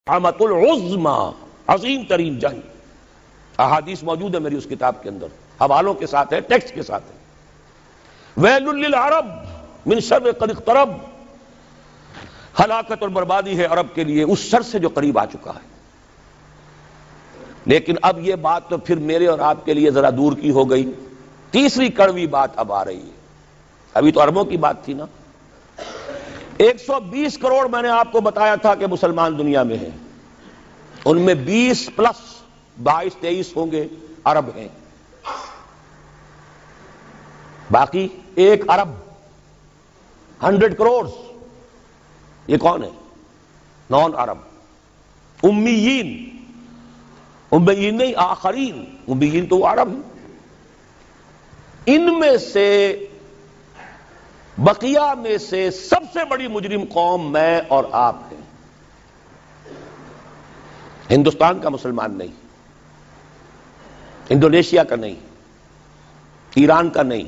عامۃ العظما، عظیم ترین جنگ. احادیث موجود ہے میری اس کتاب کے اندر، حوالوں کے ساتھ ہے، ٹیکسٹ کے ساتھ ہے. ویل للعرب من شر قد اقترب، ہلاکت اور بربادی ہے عرب کے لیے اس شر سے جو قریب آ چکا ہے. لیکن اب یہ بات تو پھر میرے اور آپ کے لیے ذرا دور کی ہو گئی. تیسری کڑوی بات اب آ رہی ہے. ابھی تو عربوں کی بات تھی نا. 120 کروڑ میں نے آپ کو بتایا تھا کہ مسلمان دنیا میں ہیں، ان میں 20 پلس 22-23 ہوں گے عرب ہیں، باقی 1 ارب 100 کروڑ یہ کون ہے؟ نان عرب، امیین. امیین نہیں، آخرین. امیین تو عرب ہیں. ان میں سے بقیہ میں سے سب سے بڑی مجرم قوم میں اور آپ ہیں. ہندوستان کا مسلمان نہیں، انڈونیشیا کا نہیں، ایران کا نہیں،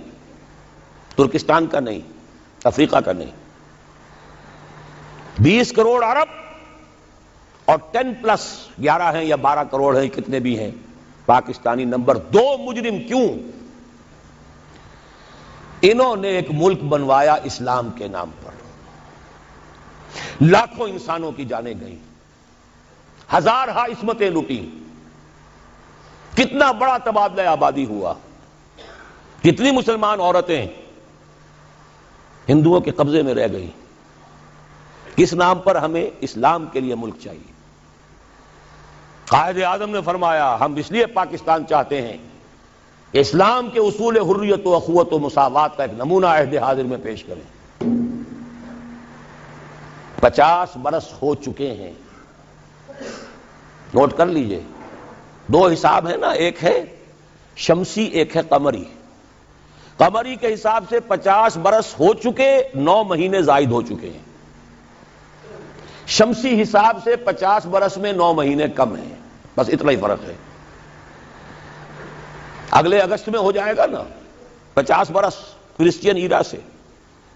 ترکستان کا نہیں، افریقہ کا نہیں. 20 کروڑ عرب اور 10 پلس 11 ہیں یا 12 کروڑ ہیں، کتنے بھی ہیں پاکستانی نمبر 2 مجرم. کیوں؟ انہوں نے ایک ملک بنوایا اسلام کے نام پر، لاکھوں انسانوں کی جانیں گئیں، ہزارہا عصمتیں لوٹی، کتنا بڑا تبادلہ آبادی ہوا، کتنی مسلمان عورتیں ہندوؤں کے قبضے میں رہ گئی. کس نام پر؟ ہمیں اسلام کے لیے ملک چاہیے. قائد اعظم نے فرمایا ہم اس لیے پاکستان چاہتے ہیں کہ اسلام کے اصول حریت و اخوت و مساوات کا ایک نمونہ عہد حاضر میں پیش کریں. 50 برس ہو چکے ہیں. نوٹ کر لیجئے، 2 حساب ہیں نا، ایک ہے شمسی، ایک ہے قمری. قمری کے حساب سے 50 برس ہو چکے، 9 مہینے زائد ہو چکے ہیں. شمسی حساب سے 50 برس میں 9 مہینے کم ہیں، بس اتنا ہی فرق ہے. اگلے اگست میں ہو جائے گا نا 50 برس کرسچین ایرا سے.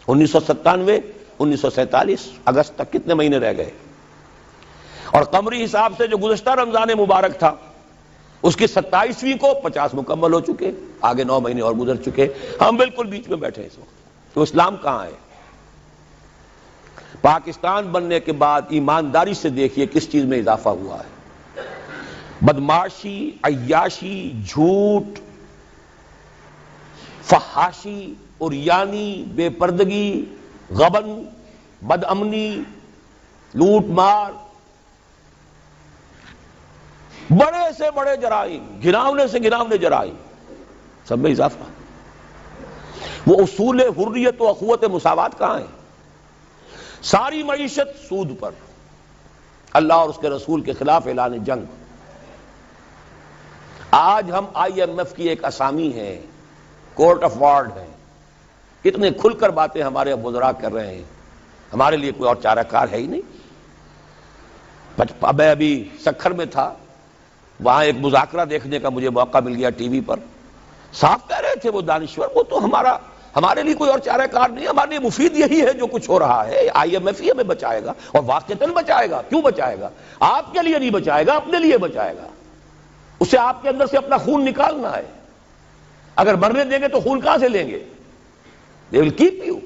1997 1947 اگست تک کتنے مہینے رہ گئے؟ اور قمری حساب سے جو گزشتہ رمضان مبارک تھا اس کی 27ویں کو 50 مکمل ہو چکے، آگے 9 مہینے اور گزر چکے. ہم بالکل بیچ میں بیٹھے اس وقت. تو اسلام کہاں ہے؟ پاکستان بننے کے بعد ایمانداری سے دیکھیے کس چیز میں اضافہ ہوا ہے. بدمعاشی، عیاشی، جھوٹ، فحاشی، عریانی، بے پردگی، غبن، بد امنی، لوٹ مار، بڑے سے بڑے جرائم، گھناونے سے گھناونے جرائم، سب میں اضافہ. وہ اصول حریت و اخوت مساوات کہاں ہیں؟ ساری معیشت سود پر، اللہ اور اس کے رسول کے خلاف اعلان جنگ. آج ہم IMF کی ایک اسامی ہے، کورٹ آف وارڈ ہے. کتنے کھل کر باتیں ہمارے وزراء کر رہے ہیں. ہمارے لیے کوئی اور چارہ کار ہے ہی نہیں. میں ابھی سکھر میں تھا، وہاں ایک مذاکرہ دیکھنے کا مجھے موقع مل گیا ٹی وی پر. صاف کہہ رہے تھے وہ دانشور، وہ تو ہمارے لیے کوئی اور چارہ کار نہیں، ہمارے لیے مفید یہی ہے جو کچھ ہو رہا ہے. IMF ہی ہمیں بچائے گا، اور واقعتاً بچائے گا. کیوں بچائے گا؟ آپ کے لیے نہیں بچائے گا، اپنے لیے بچائے گا. اسے آپ کے اندر سے اپنا خون نکالنا ہے. اگر مرنے دیں گے تو خون کہاں سے لیں گے؟ They will keep you.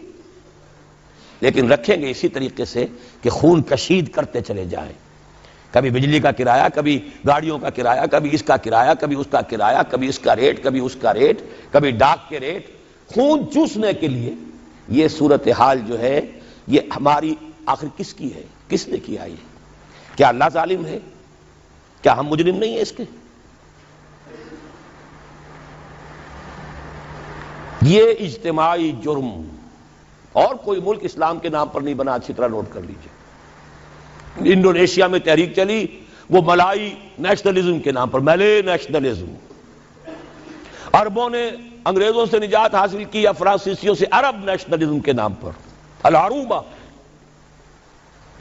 لیکن رکھیں گے اسی طریقے سے کہ خون کشید کرتے چلے جائیں. کبھی بجلی کا کرایہ، کبھی گاڑیوں کا کرایہ، کبھی اس کا کرایہ، کبھی اس کا کرایہ، کبھی اس کا ریٹ، کبھی اس کا ریٹ، کبھی ڈاک کے ریٹ. خون چوسنے کے لیے یہ صورتحال جو ہے یہ ہماری آخر کس کی ہے؟ کس نے کیا یہ؟ کیا اللہ ظالم ہے؟ کیا ہم مجرم نہیں ہیں اس کے؟ یہ اجتماعی جرم. اور کوئی ملک اسلام کے نام پر نہیں بنا. اچھی طرح نوٹ کر لیجئے. انڈونیشیا میں تحریک چلی وہ ملائی نیشنلزم کے نام پر، ملے نیشنلزم. عربوں نے انگریزوں سے نجات حاصل کی، یا فرانسیسیوں سے، عرب نیشنلزم کے نام پر. العروبہ.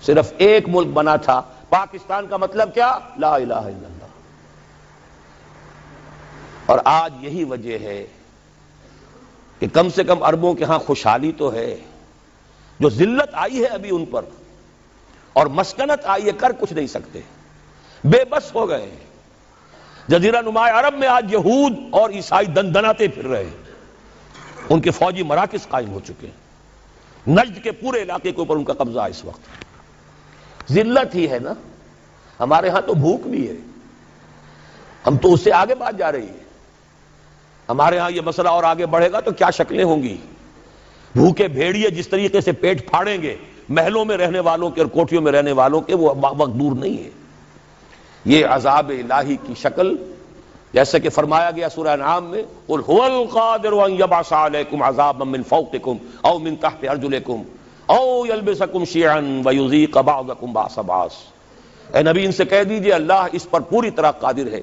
صرف ایک ملک بنا تھا پاکستان. کا مطلب کیا؟ لا الہ الا اللہ. اور آج یہی وجہ ہے کہ کم سے کم عربوں کے ہاں خوشحالی تو ہے. جو ذلت آئی ہے ابھی ان پر، اور مسکنت آئی ہے، کر کچھ نہیں سکتے، بے بس ہو گئے ہیں۔ جزیرہ نما عرب میں آج یہود اور عیسائی دندناتے پھر رہے ہیں، ان کے فوجی مراکز قائم ہو چکے ہیں، نجد کے پورے علاقے کے اوپر ان کا قبضہ ہے اس وقت۔ ذلت ہی ہے نا، ہمارے ہاں تو بھوک بھی ہے، ہم تو اس سے آگے بات جا رہی ہے۔ ہمارے ہاں یہ مسئلہ اور آگے بڑھے گا تو کیا شکلیں ہوں گی، بھوکے بھیڑیے جس طریقے سے پیٹ پھاڑیں گے محلوں میں رہنے والوں کے اور کوٹھیوں میں رہنے والوں کے، وہ وقت دور نہیں ہے۔ یہ عذاب الہی کی شکل، جیسے کہ فرمایا گیا سورہ انعام میں، قل هو القادر ان يبعث عليكم عذابا من فوقكم او من تحت ارجلكم او يلبسكم شيعا ويذيق بعضكم بعض بعض۔ اے نبی ان سے کہہ دیجئے اللہ اس پر پوری طرح قادر ہے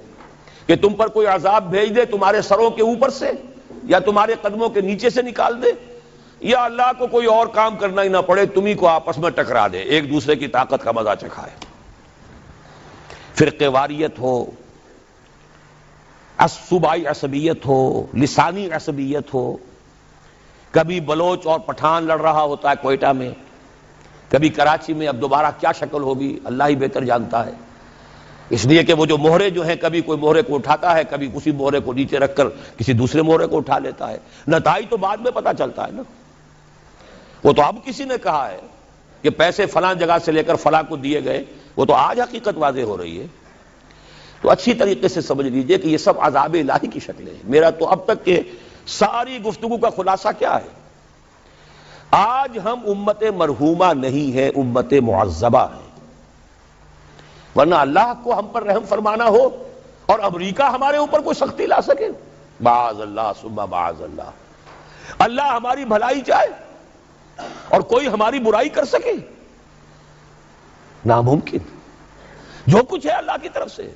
کہ تم پر کوئی عذاب بھیج دے تمہارے سروں کے اوپر سے یا تمہارے قدموں کے نیچے سے نکال دے، یا اللہ کو کوئی اور کام کرنا ہی نہ پڑے، تمہیں کو آپس میں ٹکرا دے، ایک دوسرے کی طاقت کا مزہ چکھائے۔ فرقے واریت ہو، صوبائی عصبیت ہو، لسانی عصبیت ہو، کبھی بلوچ اور پٹھان لڑ رہا ہوتا ہے کوئٹہ میں، کبھی کراچی میں، اب دوبارہ کیا شکل ہوگی اللہ ہی بہتر جانتا ہے۔ اس لیے کہ وہ جو مہرے جو ہیں، کبھی کوئی مہرے کو اٹھاتا ہے، کبھی اسی مہرے کو نیچے رکھ کر کسی دوسرے مہرے کو اٹھا لیتا ہے، نتائج تو بعد میں پتہ چلتا ہے نا۔ وہ تو اب کسی نے کہا ہے کہ پیسے فلاں جگہ سے لے کر فلاں کو دیے گئے، وہ تو آج حقیقت واضح ہو رہی ہے۔ تو اچھی طریقے سے سمجھ لیجئے کہ یہ سب عذاب الہی کی شکلیں ہیں۔ میرا تو اب تک کے ساری گفتگو کا خلاصہ کیا ہے؟ آج ہم امت مرحومہ نہیں ہے، امت معذبہ ہے، ورنہ اللہ کو ہم پر رحم فرمانا ہو اور امریکہ ہمارے اوپر کوئی سختی لا سکے، معاذ اللہ ثم معاذ اللہ، اللہ ہماری بھلائی چاہے اور کوئی ہماری برائی کر سکے، ناممکن۔ جو کچھ ہے اللہ کی طرف سے۔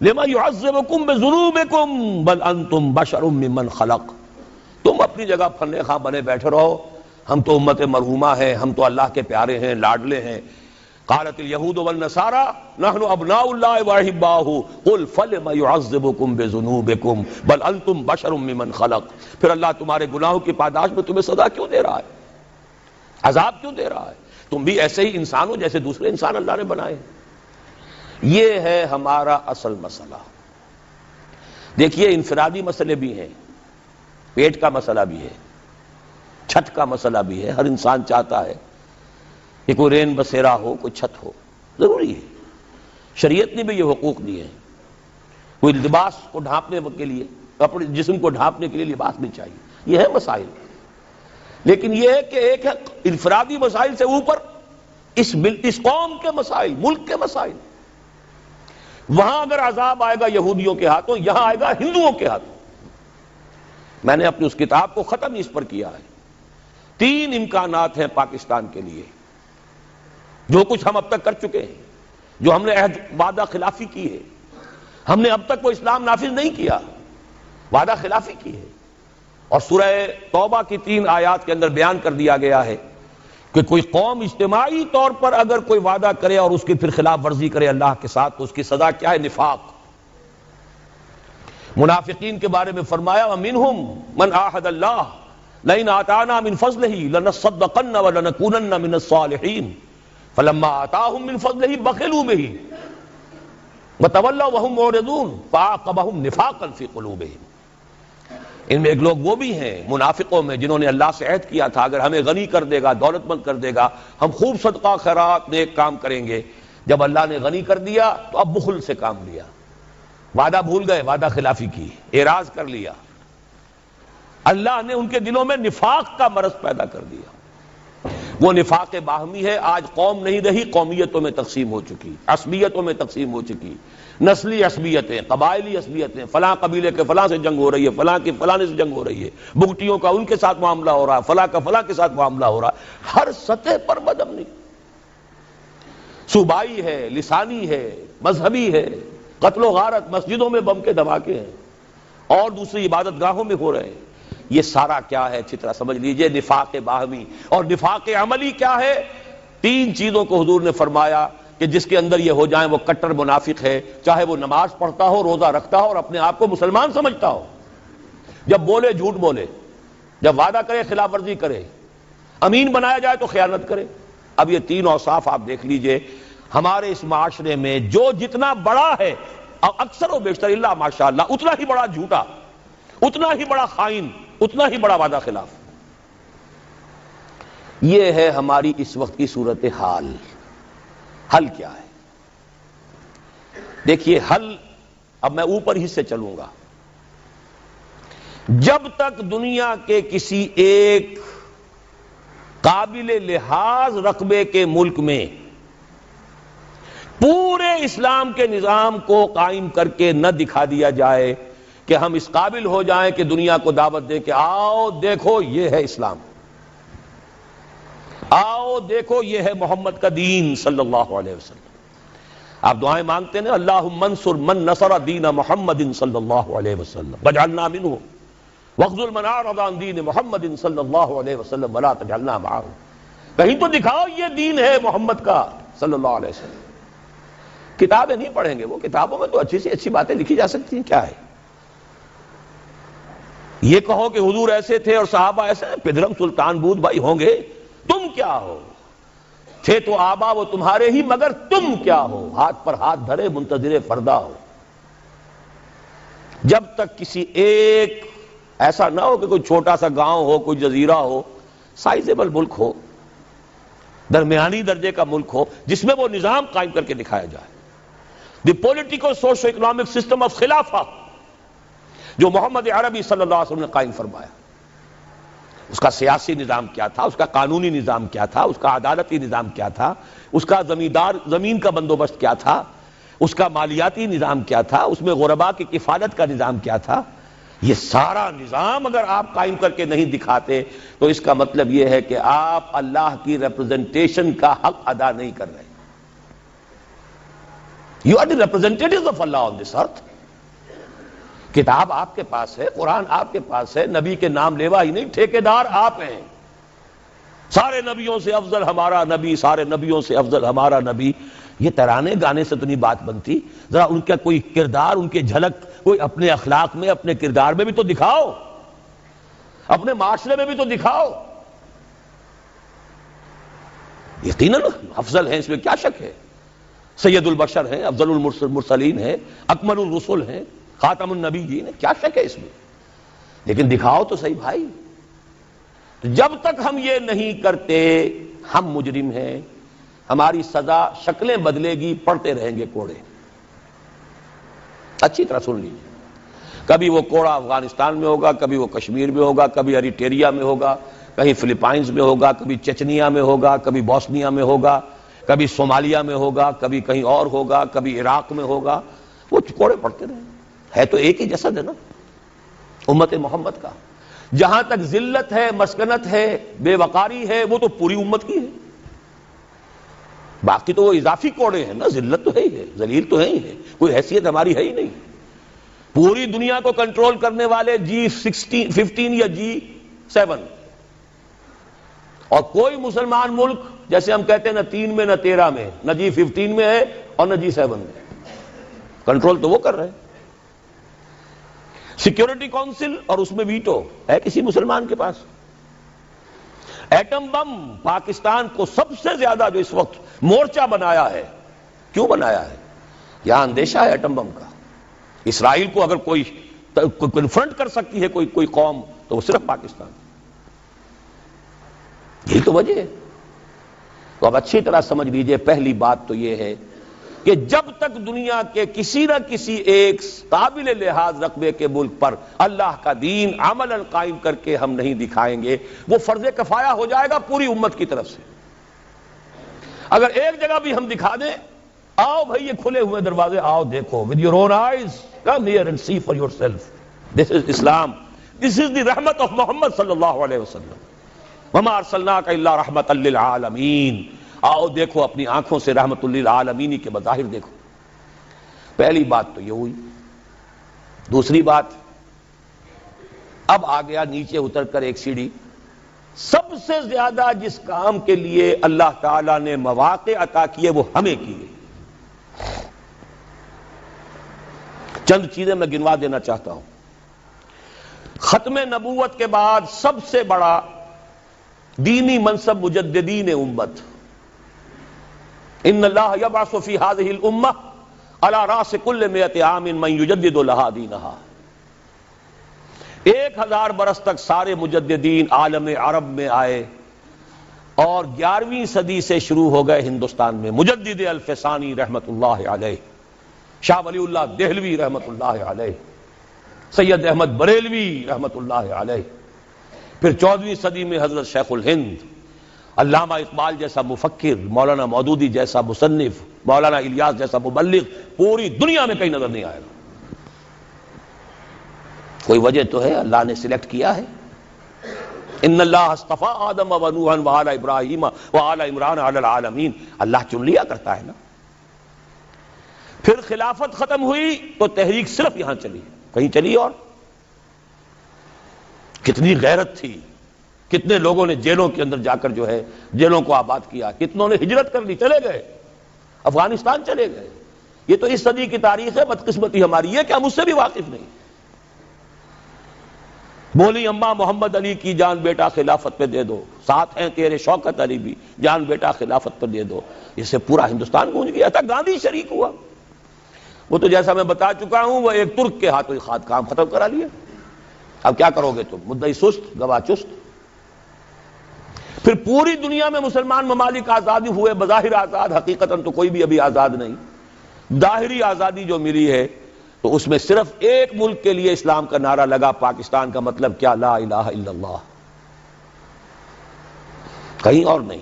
لما يعذبكم بذنوبكم بل انتم بشر ممن خلق۔ تم اپنی جگہ پھرنے خواہ بنے بیٹھے رہو، ہم تو امت مرحومہ ہیں، ہم تو اللہ کے پیارے ہیں، لاڈلے ہیں۔ قالت اليهود والنصارى نحن ابناء الله واحباؤه قل فلم يعذبكم بذنوبكم بل انتم بشر ممن خلق۔ پھر اللہ تمہارے گناہوں کی پاداش میں تمہیں سزا کیوں دے رہا ہے، عذاب کیوں دے رہا ہے؟ تم بھی ایسے ہی انسان ہو جیسے دوسرے انسان اللہ نے بنائے۔ یہ ہے ہمارا اصل مسئلہ۔ دیکھیے انفرادی مسئلے بھی ہیں، پیٹ کا مسئلہ بھی ہے، چھت کا مسئلہ بھی ہے۔ ہر انسان چاہتا ہے کہ کوئی رین بسیرا ہو، کوئی چھت ہو، ضروری ہے۔ شریعت نے بھی یہ حقوق دیے ہیں۔ کوئی لباس کو ڈھانپنے کے لیے، اپنے جسم کو ڈھانپنے کے لیے لباس بھی چاہیے، یہ ہے مسائل۔ لیکن یہ ہے کہ ایک ہے انفرادی مسائل سے اوپر اس قوم کے مسائل، ملک کے مسائل۔ وہاں اگر عذاب آئے گا یہودیوں کے ہاتھوں، یہاں آئے گا ہندوؤں کے ہاتھوں۔ میں نے اپنی اس کتاب کو ختم اس پر کیا ہے۔ 3 امکانات ہیں پاکستان کے لیے، جو کچھ ہم اب تک کر چکے ہیں، جو ہم نے عہد وعدہ خلافی کی ہے۔ ہم نے اب تک وہ اسلام نافذ نہیں کیا، وعدہ خلافی کی ہے۔ اور سورہ توبہ کی 3 آیات کے اندر بیان کر دیا گیا ہے کہ کوئی قوم اجتماعی طور پر اگر کوئی وعدہ کرے اور اس کی پھر خلاف ورزی کرے اللہ کے ساتھ تو اس کی سزا کیا ہے؟ نفاق۔ منافقین کے بارے میں فرمایا وَمِنْهُمْ مَنْ عَاهَدَ اللَّهَ لَئِنْ آتَانَا مِنْ فَضْلِهِ لَنَصَّدَّقَنَّ وَلَنَكُونَنَّ مِنَ الصَّالِحِينَ فَلَمَّا آتَاهُم مِنْ فَضْلِهِ بَخِلُوا بِهِ وَتَوَلَّوْا وَهُمْ مُعْرِضُونَ فَعَاقَبَهُمْ نِفَاقًا فِي قُلُوبِهِمْ۔ ان میں ایک لوگ وہ بھی ہیں منافقوں میں جنہوں نے اللہ سے عہد کیا تھا اگر ہمیں غنی کر دے گا، دولت مند کر دے گا، ہم خوب صدقہ خیرات نیک کام کریں گے۔ جب اللہ نے غنی کر دیا تو اب بخل سے کام لیا، وعدہ بھول گئے، وعدہ خلافی کی، اعراض کر لیا۔ اللہ نے ان کے دلوں میں نفاق کا مرض پیدا کر دیا۔ وہ نفاق باہمی ہے۔ آج قوم نہیں رہی، قومیتوں میں تقسیم ہو چکی، عصبیتوں میں تقسیم ہو چکی، نسلی عصبیتیں، قبائلی عصبیتیں، فلاں قبیلے کے فلاں سے جنگ ہو رہی ہے، فلاں کی فلاں سے جنگ ہو رہی ہے، بگٹیوں کا ان کے ساتھ معاملہ ہو رہا ہے، فلاں کا فلاں کے ساتھ معاملہ ہو رہا ہے۔ ہر سطح پر بدامنی، صوبائی ہے، لسانی ہے، مذہبی ہے، قتل و غارت، مسجدوں میں بم کے دھماکے ہیں اور دوسری عبادت گاہوں میں ہو رہے ہیں۔ یہ سارا کیا ہے؟ اچھی طرح سمجھ لیجئے، نفاق باہمی۔ اور نفاق عملی کیا ہے؟ 3 چیزوں کو حضور نے فرمایا کہ جس کے اندر یہ ہو جائیں وہ کٹر منافق ہے، چاہے وہ نماز پڑھتا ہو، روزہ رکھتا ہو اور اپنے آپ کو مسلمان سمجھتا ہو، جب بولے جھوٹ بولے، جب وعدہ کرے خلاف ورزی کرے، امین بنایا جائے تو خیانت کرے، اب یہ تین اوصاف آپ دیکھ لیجئے ہمارے اس معاشرے میں جو جتنا بڑا ہے اکثر و بیشتر اللہ ماشاءاللہ اتنا ہی بڑا جھوٹا، اتنا ہی بڑا خائن، اتنا ہی بڑا وعدہ خلاف. یہ ہے ہماری اس وقت کی صورتحال. حل کیا ہے؟ دیکھیے حل، اب میں اوپر ہی سے چلوں گا. جب تک دنیا کے کسی ایک قابل لحاظ رقبے کے ملک میں پورے اسلام کے نظام کو قائم کر کے نہ دکھا دیا جائے کہ ہم اس قابل ہو جائیں کہ دنیا کو دعوت دے کہ آؤ دیکھو یہ ہے اسلام، آؤ دیکھو یہ ہے محمد کا دین صلی اللہ علیہ وسلم. آپ دعائیں مانگتے ہیں اللہم انصر من نصر دین محمد صلی اللہ علیہ وسلم واجعلنا منہ واخذل من اعرض عن دین محمد صلی اللہ علیہ وسلم ولا تجعلنا معہ. کہیں تو دکھاؤ یہ دین ہے محمد کا صلی اللہ علیہ وسلم. کتابیں نہیں پڑھیں گے وہ، کتابوں میں تو اچھی سی اچھی باتیں لکھی جا سکتی ہیں. کیا ہے یہ کہو کہ حضور ایسے تھے اور صحابہ ایسے، پدرم سلطان بود بھائی ہوں گے، تم کیا ہو؟ تھے تو آبا وہ تمہارے ہی، مگر تم کیا ہو؟ ہاتھ پر ہاتھ دھرے منتظر فردا ہو. جب تک کسی ایک ایسا نہ ہو کہ کوئی چھوٹا سا گاؤں ہو، کوئی جزیرہ ہو، سائزیبل ملک ہو، درمیانی درجے کا ملک ہو، جس میں وہ نظام قائم کر کے دکھایا جائے. The political socio economic system of خلافہ جو محمد عربی صلی اللہ علیہ وسلم نے قائم فرمایا، اس کا سیاسی نظام کیا تھا، اس کا قانونی نظام کیا تھا، اس کا عدالتی نظام کیا تھا، اس کا زمین کا بندوبست کیا تھا، اس کا مالیاتی نظام کیا تھا، اس میں غرباء کی کفالت کا نظام کیا تھا. یہ سارا نظام اگر آپ قائم کر کے نہیں دکھاتے تو اس کا مطلب یہ ہے کہ آپ اللہ کی ریپرزنٹیشن کا حق ادا نہیں کر رہے. You are the representatives of Allah on this earth. کتاب آپ کے پاس ہے، قرآن آپ کے پاس ہے، نبی کے نام لیوا ہی نہیں، ٹھیکیدار آپ ہیں. سارے نبیوں سے افضل ہمارا نبی، سارے نبیوں سے افضل ہمارا نبی. یہ ترانے گانے سے تو نہیں بات بنتی. ذرا ان کا کوئی کردار، ان کے جھلک کوئی اپنے اخلاق میں، اپنے کردار میں بھی تو دکھاؤ، اپنے معاشرے میں بھی تو دکھاؤ. یقیناً افضل ہیں، اس میں کیا شک ہے. سید البشر ہیں، افضل المرسلین ہیں، اکمل الرسل ہیں، خاتم النبیین ہیں، کیا شک ہے اس میں. لیکن دکھاؤ تو صحیح بھائی. جب تک ہم یہ نہیں کرتے ہم مجرم ہیں. ہماری سزا شکلیں بدلے گی، پڑھتے رہیں گے کوڑے. اچھی طرح سن لیجیے. کبھی وہ کوڑا افغانستان میں ہوگا، کبھی وہ کشمیر میں ہوگا، کبھی اریٹریا میں ہوگا، کہیں فلپائنز میں ہوگا، کبھی چچنیا میں ہوگا، کبھی بوسنیا میں ہوگا، کبھی صومالیہ میں ہوگا، کبھی کہیں اور ہوگا، کبھی عراق میں ہوگا. وہ کوڑے پڑتے رہیں. ہے تو ایک ہی جسد ہے نا امت محمد کا. جہاں تک ذلت ہے، مسکنت ہے، بے وقاری ہے، وہ تو پوری امت کی ہے. باقی تو وہ اضافی کوڑے ہیں نا. ذلت تو ہے ہی ہے، ذلیل تو ہے ہی ہے، کوئی حیثیت ہماری ہے ہی نہیں. پوری دنیا کو کنٹرول کرنے والے G15 یا G7، اور کوئی مسلمان ملک جیسے ہم کہتے ہیں نہ 3 میں نہ 13 میں، نہ G15 میں ہے اور نہ G7 میں. کنٹرول تو وہ کر رہے ہیں. سیکیورٹی کونسل اور اس میں ویٹو ہے کسی مسلمان کے پاس. ایٹم بم پاکستان کو سب سے زیادہ جو اس وقت مورچہ بنایا ہے، کیوں بنایا ہے؟ یہاں اندیشہ ہے ایٹم بم کا. اسرائیل کو اگر کوئی کنفرنٹ کر سکتی ہے کوئی قوم تو وہ صرف پاکستان. یہی تو وجہ ہے. تو اب اچھی طرح سمجھ لیجئے، پہلی بات تو یہ ہے کہ جب تک دنیا کے کسی نہ کسی ایک قابل لحاظ رقبے کے ملک پر اللہ کا دین عملاً قائم کر کے ہم نہیں دکھائیں گے، وہ فرض کفایہ ہو جائے گا پوری امت کی طرف سے. اگر ایک جگہ بھی ہم دکھا دیں، آؤ بھائی یہ کھلے ہوئے دروازے، آؤ دیکھو with your own eyes, come here and see for yourself. This is Islam. This is the رحمت of محمد صلی اللہ علیہ وسلم. وما ارسلناک الا رحمۃ للعالمین. آؤ دیکھو اپنی آنکھوں سے رحمت للعالمین کے بظاہر دیکھو. پہلی بات تو یہ ہوئی. دوسری بات، اب آ گیا نیچے اتر کر ایک سیڑھی. سب سے زیادہ جس کام کے لیے اللہ تعالیٰ نے مواقع عطا کیے وہ ہمیں کیے. چند چیزیں میں گنوا دینا چاہتا ہوں. ختم نبوت کے بعد سب سے بڑا دینی منصب مجددین امت ان اللہ یبعث فی ہذہ الامہ علی راس کل مئۃ عام من یجدد لہا دینہا. 1000 برس تک سارے مجددین عالم عرب میں آئے اور 11ویں صدی سے شروع ہو گئے ہندوستان میں. مجدد الفسانی رحمت اللہ علیہ، شاہ ولی اللہ دہلوی رحمت اللہ علیہ، سید احمد بریلوی رحمت اللہ علیہ، پھر 14ویں صدی میں حضرت شیخ الہند، علامہ اقبال جیسا مفکر، مولانا مودودی جیسا مصنف، مولانا الیاس جیسا مبلغ پوری دنیا میں کہیں نظر نہیں آئے گا. کوئی وجہ تو ہے، اللہ نے سلیکٹ کیا ہے. ان اللہ اصطفیٰ آدم و نوحا وآل ابراہیم وآل عمران علی العالمین. اللہ چن لیا کرتا ہے نا. پھر خلافت ختم ہوئی تو تحریک صرف یہاں چلی، کہیں چلی. اور کتنی غیرت تھی، کتنے لوگوں نے جیلوں کے اندر جا کر جو ہے جیلوں کو آباد کیا، کتنوں نے ہجرت کر لی، چلے گئے افغانستان چلے گئے. یہ تو اس صدی کی تاریخ ہے. بدقسمتی ہماری یہ کہ ہم اس سے بھی واقف نہیں. بولی اماں محمد علی کی جان بیٹا خلافت پہ دے دو، ساتھ ہیں تیرے شوکت علی بھی، جان بیٹا خلافت پہ دے دو. اس سے پورا ہندوستان گونج گیا تھا. گاندھی شریک ہوا. وہ تو جیسا میں بتا چکا ہوں، وہ ایک ترک کے ہاتھوں خاد کام ختم کرا لیا. اب کیا کرو گے تم؟ مدعی سست گواہ چست. پھر پوری دنیا میں مسلمان ممالک آزادی ہوئے، بظاہر آزاد، حقیقتاً تو کوئی بھی ابھی آزاد نہیں. ظاہری آزادی جو ملی ہے تو اس میں صرف ایک ملک کے لیے اسلام کا نعرہ لگا، پاکستان کا. مطلب کیا؟ لا الہ الا اللہ، کہیں اور نہیں.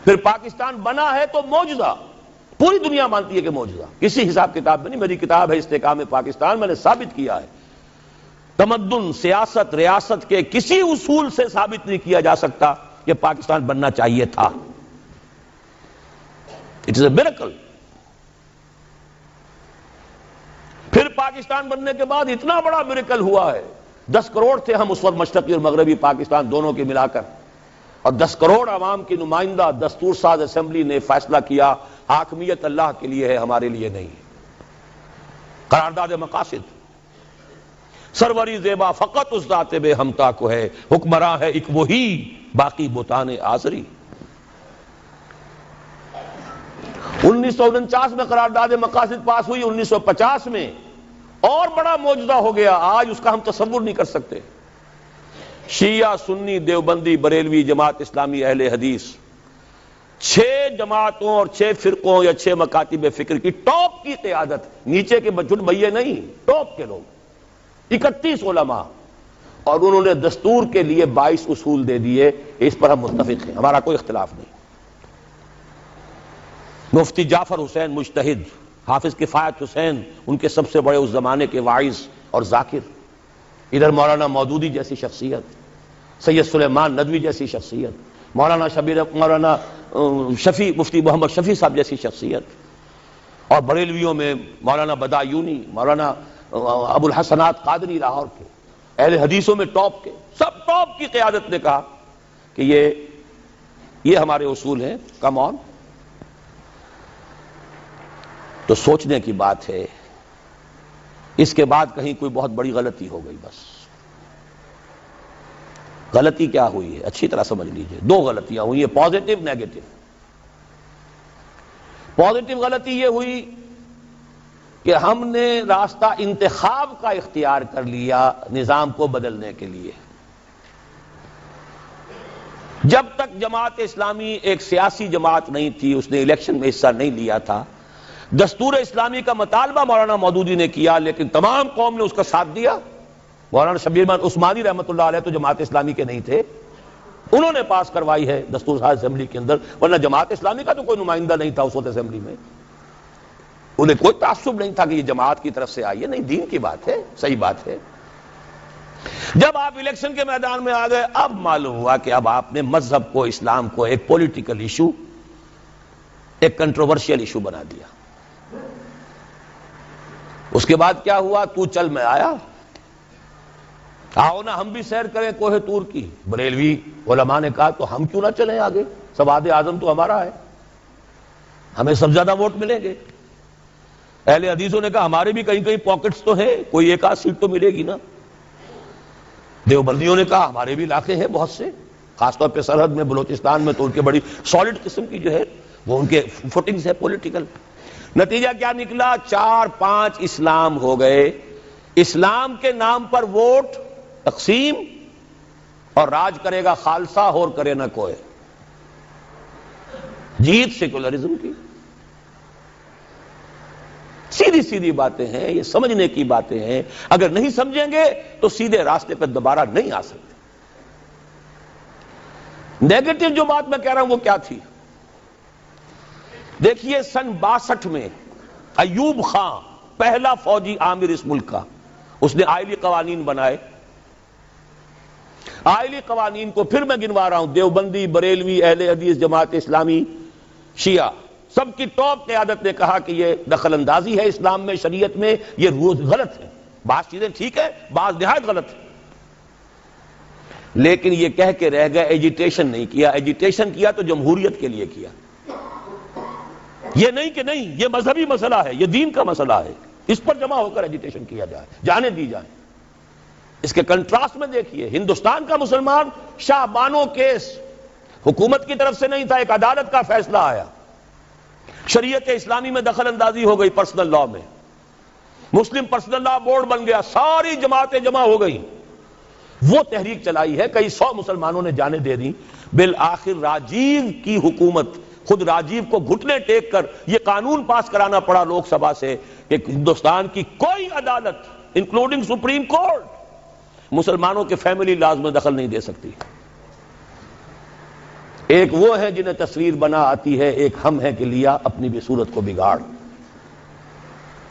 پھر پاکستان بنا ہے تو معجزہ، پوری دنیا مانتی ہے کہ معجزہ. کسی حساب کتاب میں نہیں. میری کتاب ہے استحکام پاکستان، میں نے ثابت کیا ہے تمدن، سیاست، ریاست کے کسی اصول سے ثابت نہیں کیا جا سکتا کہ پاکستان بننا چاہیے تھا. It is a miracle. پھر پاکستان بننے کے بعد اتنا بڑا میریکل ہوا ہے. 10 کروڑ تھے ہم اس وقت، مشرقی اور مغربی پاکستان دونوں کے ملا کر، اور 10 کروڑ عوام کی نمائندہ دستور ساز اسمبلی نے فیصلہ کیا حاکمیت اللہ کے لیے ہے، ہمارے لیے نہیں. قرارداد مقاصد، سروری زیبا فقط اس ذات بے ہمتا کو ہے، حکمراں ہے ایک وہی باقی بتان آزری. 1949 میں قرارداد مقاصد پاس ہوئی. 1950 میں اور بڑا معجزہ ہو گیا، آج اس کا ہم تصور نہیں کر سکتے. شیعہ، سنی، دیوبندی، بریلوی، جماعت اسلامی، اہل حدیث، 6 جماعتوں اور 6 فرقوں یا 6 مکاتب فکر کی ٹاپ کی قیادت، نیچے کے بچٹ بھئیے نہیں، ٹاپ کے لوگ، 31 علماء، اور انہوں نے دستور کے لیے 22 اصول دے دیے. اس پر ہم متفق ہیں، ہمارا کوئی اختلاف نہیں. مفتی جعفر حسین مجتہد، حافظ کفایت حسین ان کے سب سے بڑے اس زمانے کے واعظ اور ذاکر، ادھر مولانا مودودی جیسی شخصیت، سید سلیمان ندوی جیسی شخصیت، مولانا شفیع، مفتی محمد شفیع صاحب جیسی شخصیت، اور بریلویوں میں مولانا بدایونی، مولانا ابو الحسنات قادری لاہور کے، اہل حدیثوں میں ٹاپ کے، سب ٹاپ کی قیادت نے کہا کہ یہ ہمارے اصول ہیں. کم آن. تو سوچنے کی بات ہے اس کے بعد کہیں کوئی بہت بڑی غلطی ہو گئی. بس غلطی کیا ہوئی ہے اچھی طرح سمجھ لیجئے. 2 غلطیاں ہوئی ہیں، پازیٹو نیگیٹو. پازیٹو غلطی یہ ہوئی کہ ہم نے راستہ انتخاب کا اختیار کر لیا نظام کو بدلنے کے لیے. جب تک جماعت اسلامی ایک سیاسی جماعت نہیں تھی، اس نے الیکشن میں حصہ نہیں لیا تھا، دستور اسلامی کا مطالبہ مولانا مودودی نے کیا لیکن تمام قوم نے اس کا ساتھ دیا. مولانا شبیر احمد عثمانی رحمۃ اللہ علیہ تو جماعت اسلامی کے نہیں تھے، انہوں نے پاس کروائی ہے دستور ساز اسمبلی کے اندر، ورنہ جماعت اسلامی کا تو کوئی نمائندہ نہیں تھا اس وقت اسمبلی میں. انہیں کوئی تعصب نہیں تھا کہ یہ جماعت کی طرف سے آئی ہے، نہیں، دین کی بات ہے، صحیح بات ہے. جب آپ الیکشن کے میدان میں آ گئے، اب معلوم ہوا کہ اب آپ نے مذہب کو، اسلام کو ایک پولیٹیکل ایشو، ایک کنٹروورشل ایشو بنا دیا. اس کے بعد کیا ہوا؟ تو چل میں آیا، آؤ نا ہم بھی سیر کریں کوہ طور کی. بریلوی علماء نے کہا تو ہم کیوں نہ چلیں آگے، سواد اعظم تو ہمارا ہے، ہمیں سب زیادہ ووٹ ملیں گے. اہل حدیثوں نے کہا ہمارے بھی کہیں کہیں پاکٹس تو ہیں، کوئی 1 آدھ سیٹ تو ملے گی نا. دیوبندیوں نے کہا ہمارے بھی علاقے ہیں بہت سے، خاص طور پہ سرحد میں بلوچستان میں تو ان کے بڑی سالڈ قسم کی جو ہے وہ ان کے فوٹنگز ہے پولیٹیکل. نتیجہ کیا نکلا؟ 4-5 اسلام ہو گئے. اسلام کے نام پر ووٹ تقسیم اور راج کرے گا خالصہ اور کرے نہ کوئی. جیت سیکولرزم کی. سیدھی سیدھی باتیں ہیں، یہ سمجھنے کی باتیں ہیں. اگر نہیں سمجھیں گے تو سیدھے راستے پہ دوبارہ نہیں آ سکتے. نیگیٹو جو بات میں کہہ رہا ہوں وہ کیا تھی؟ دیکھیے سن 62 میں ایوب خان پہلا فوجی عامر اس ملک کا، اس نے آئلی قوانین بنائے. آئلی قوانین کو پھر میں گنوا رہا ہوں، دیوبندی، بریلوی، اہل حدیث، جماعت اسلامی، شیعہ، سب کی ٹاپ قیادت نے کہا کہ یہ دخل اندازی ہے اسلام میں، شریعت میں، یہ روز غلط ہے. بعض چیزیں ٹھیک ہے، بعض نہایت غلط ہے. لیکن یہ کہہ کے رہ گئے، ایجیٹیشن نہیں کیا. ایجیٹیشن کیا تو جمہوریت کے لیے کیا. یہ نہیں کہ نہیں یہ مذہبی مسئلہ ہے، یہ دین کا مسئلہ ہے، اس پر جمع ہو کر ایجیٹیشن کیا جائے، جانے دی جائے. اس کے کنٹراسٹ میں دیکھیے، ہندوستان کا مسلمان شاہ بانو کیس حکومت کی طرف سے نہیں تھا، ایک عدالت کا فیصلہ آیا، شریعت اسلامی میں دخل اندازی ہو گئی پرسنل لا میں، مسلم پرسنل لا بورڈ بن گیا، ساری جماعتیں جمع ہو گئی، وہ تحریک چلائی ہے، کئی 100 مسلمانوں نے جانیں دے دی. بالآخر راجیو کی حکومت، خود راجیو کو گھٹنے ٹیک کر یہ قانون پاس کرانا پڑا لوک سبھا سے کہ ہندوستان کی کوئی عدالت انکلوڈنگ سپریم کورٹ مسلمانوں کے فیملی لاز میں دخل نہیں دے سکتی. ایک وہ ہے جنہیں تصویر بنا آتی ہے، ایک ہم ہیں کہ لیا اپنی بھی صورت کو بگاڑ.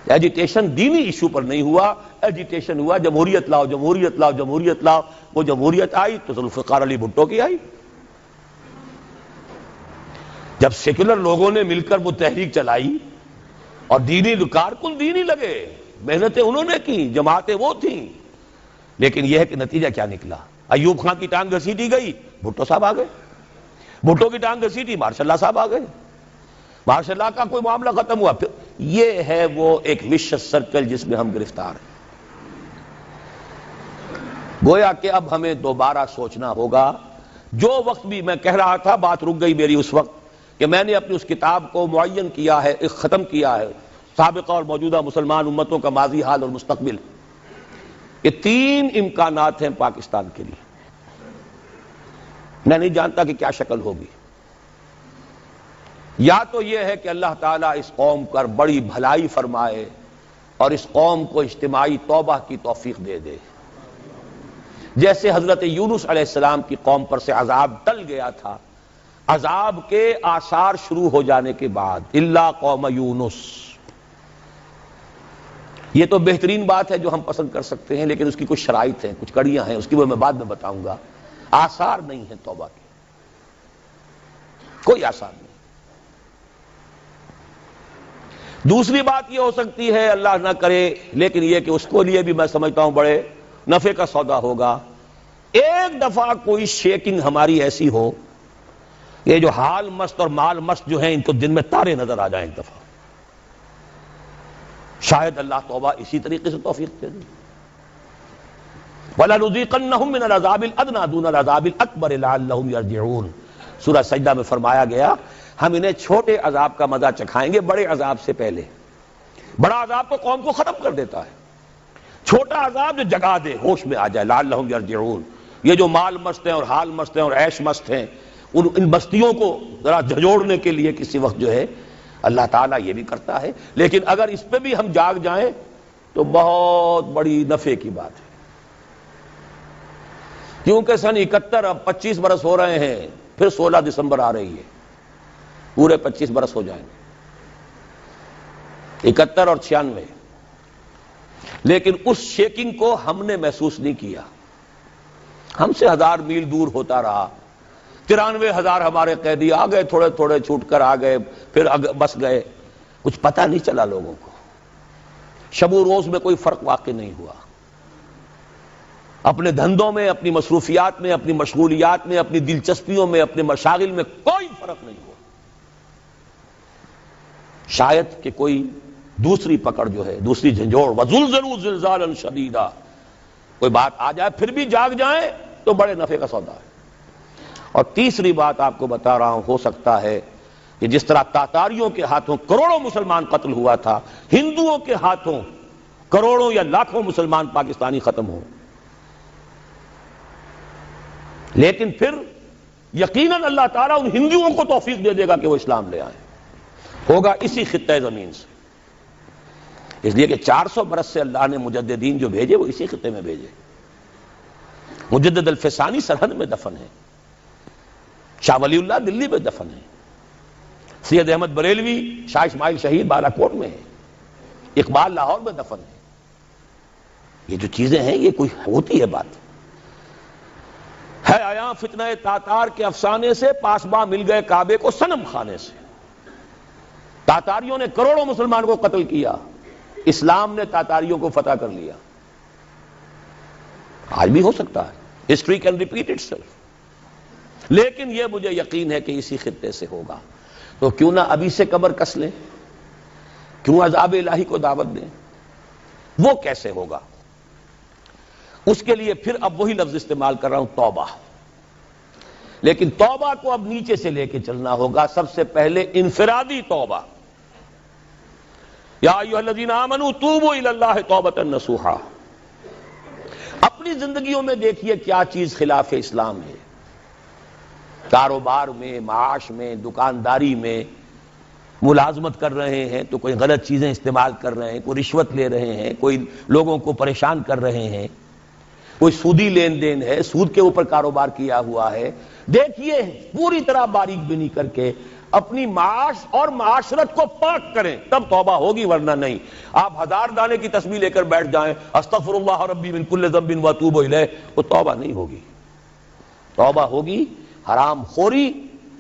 ایجیٹیشن دینی ایشو پر نہیں ہوا، ایجیٹیشن ہوا جمہوریت لاؤ، جمہوریت لاؤ، جمہوریت لاؤ. وہ جمہوریت آئی تو ذوالفقار علی بھٹو کی آئی. جب سیکولر لوگوں نے مل کر وہ تحریک چلائی اور دینی کارکن دینی لگے، محنتیں انہوں نے کی، جماعتیں وہ تھیں، لیکن یہ ہے کہ نتیجہ کیا نکلا؟ ایوب خان کی ٹانگ گھسیٹی گئی، بھٹو صاحب آ گئے. بھٹو کی ٹانگ گھسیٹی، مارشل اللہ صاحب آ گئے. مارشل اللہ کا کوئی معاملہ ختم ہوا. پھر یہ ہے وہ ایک وشس سرکل جس میں ہم گرفتار ہیں. گویا کہ اب ہمیں دوبارہ سوچنا ہوگا. جو وقت بھی میں کہہ رہا تھا، بات رک گئی میری اس وقت کہ میں نے اپنی اس کتاب کو معین کیا ہے، ختم کیا ہے، سابقہ اور موجودہ مسلمان امتوں کا ماضی، حال اور مستقبل. یہ 3 امکانات ہیں پاکستان کے لیے. میں نہیں جانتا کہ کیا شکل ہوگی. یا تو یہ ہے کہ اللہ تعالیٰ اس قوم پر بڑی بھلائی فرمائے اور اس قوم کو اجتماعی توبہ کی توفیق دے دے، جیسے حضرت یونس علیہ السلام کی قوم پر سے عذاب ٹل گیا تھا. عذاب کے آثار شروع ہو جانے کے بعد الا قوم یونس، یہ تو بہترین بات ہے جو ہم پسند کر سکتے ہیں، لیکن اس کی کچھ شرائط ہیں، کچھ کڑیاں ہیں، اس کی وہ میں بعد میں بتاؤں گا. آثار نہیں ہیں توبہ کے، کوئی آثار نہیں. دوسری بات یہ ہو سکتی ہے، اللہ نہ کرے، لیکن یہ کہ اس کو لیے بھی میں سمجھتا ہوں بڑے نفع کا سودا ہوگا، ایک دفعہ کوئی شیکنگ ہماری ایسی ہو، یہ جو حال مست اور مال مست جو ہیں ان کو دن میں تارے نظر آ جائیں ایک دفعہ. شاید اللہ توبہ اسی طریقے سے توفیق دے دے. وَلَنُذِيقَنَّهُم مِّنَ الْعَذَابِ الْأَدْنَىٰ دُونَ الْعَذَابِ الْأَكْبَرِ لَعَلَّهُمْ يَرْجِعُونَ. سورہ سجدہ میں فرمایا گیا ہم انہیں چھوٹے عذاب کا مزہ چکھائیں گے بڑے عذاب سے پہلے. بڑا عذاب تو قوم کو ختم کر دیتا ہے، چھوٹا عذاب جو جگا دے، ہوش میں آ جائے. لعلہم یرجعون. یہ جو مال مست ہیں اور حال مست ہیں اور عیش مست ہیں، ان بستیوں کو ذرا جھجوڑنے کے لیے کسی وقت جو ہے اللہ تعالیٰ یہ بھی کرتا ہے. لیکن اگر اس پہ بھی ہم جاگ جائیں تو بہت بڑی نفع کی بات ہے، کیونکہ سن 71 اب 25 برس ہو رہے ہیں، پھر 16 دسمبر آ رہی ہے، پورے 25 برس ہو جائیں گے، 71 اور 96. لیکن اس شیکنگ کو ہم نے محسوس نہیں کیا. ہم سے 1000 میل دور ہوتا رہا. 93,000 ہمارے قیدی آ گئے، تھوڑے تھوڑے چھوٹ کر آ گئے، پھر بس گئے. کچھ پتہ نہیں چلا لوگوں کو، شب و روز میں کوئی فرق واقع نہیں ہوا. اپنے دھندوں میں، اپنی مصروفیات میں، اپنی مشغولیات میں، اپنی دلچسپیوں میں، اپنے مشاغل میں کوئی فرق نہیں ہوا. شاید کہ کوئی دوسری پکڑ جو ہے، دوسری جھنجھوڑ، وَزُلْزِلُوا زِلْزَالًا شَدِيدًا، کوئی بات آ جائے پھر بھی جاگ جائیں تو بڑے نفع کا سودا ہے. اور تیسری بات آپ کو بتا رہا ہوں، ہو سکتا ہے کہ جس طرح تاتاریوں کے ہاتھوں کروڑوں مسلمان قتل ہوا تھا، ہندوؤں کے ہاتھوں کروڑوں یا لاکھوں مسلمان پاکستانی ختم ہوں، لیکن پھر یقیناً اللہ تعالیٰ ان ہندوؤں کو توفیق دے دے گا کہ وہ اسلام لے آئیں، ہوگا اسی خطہ زمین سے۔ اس لیے کہ 400 برس سے اللہ نے مجددین جو بھیجے وہ اسی خطے میں بھیجے۔ مجدد الفسانی سرحد میں دفن ہے، شاہ ولی اللہ دلی میں دفن ہے، سید احمد بریلوی شاہ اسماعیل شہید بالا کوٹ میں ہے، اقبال لاہور میں دفن ہے۔ یہ جو چیزیں ہیں یہ کوئی ہوتی ہے بات؟ ہے آیا فتنہ تاتار کے افسانے سے، پاسباں مل گئے کعبے کو صنم خانے سے۔ تاتاریوں نے کروڑوں مسلمان کو قتل کیا، اسلام نے تاتاریوں کو فتح کر لیا۔ آج بھی ہو سکتا ہے، history can repeat it self, لیکن یہ مجھے یقین ہے کہ اسی خطے سے ہوگا۔ تو کیوں نہ ابھی سے قبر کس لیں، کیوں عذاب الہی کو دعوت دیں؟ وہ کیسے ہوگا؟ اس کے لیے پھر اب وہی لفظ استعمال کر رہا ہوں، توبہ۔ لیکن توبہ کو اب نیچے سے لے کے چلنا ہوگا۔ سب سے پہلے انفرادی توبہ، یا ایھا الذین آمنوا توبوا الی اللہ توبۃ نصوحا۔ اپنی زندگیوں میں دیکھیے کیا چیز خلاف اسلام ہے، کاروبار میں، معاش میں، دکانداری میں، ملازمت کر رہے ہیں تو کوئی غلط چیزیں استعمال کر رہے ہیں، کوئی رشوت لے رہے ہیں، کوئی لوگوں کو پریشان کر رہے ہیں، کوئی سودی لین دین ہے، سود کے اوپر کاروبار کیا ہوا ہے۔ دیکھیے پوری طرح باریک بینی کر کے اپنی معاش اور معاشرت کو پاک کریں، تب توبہ ہوگی، ورنہ نہیں۔ آپ 1000 دانے کی تسبیح لے کر بیٹھ جائیں، استغفر اللہ ربی من کل ذنب واتوب الیہ، وہ توبہ نہیں ہوگی۔ توبہ ہوگی حرام خوری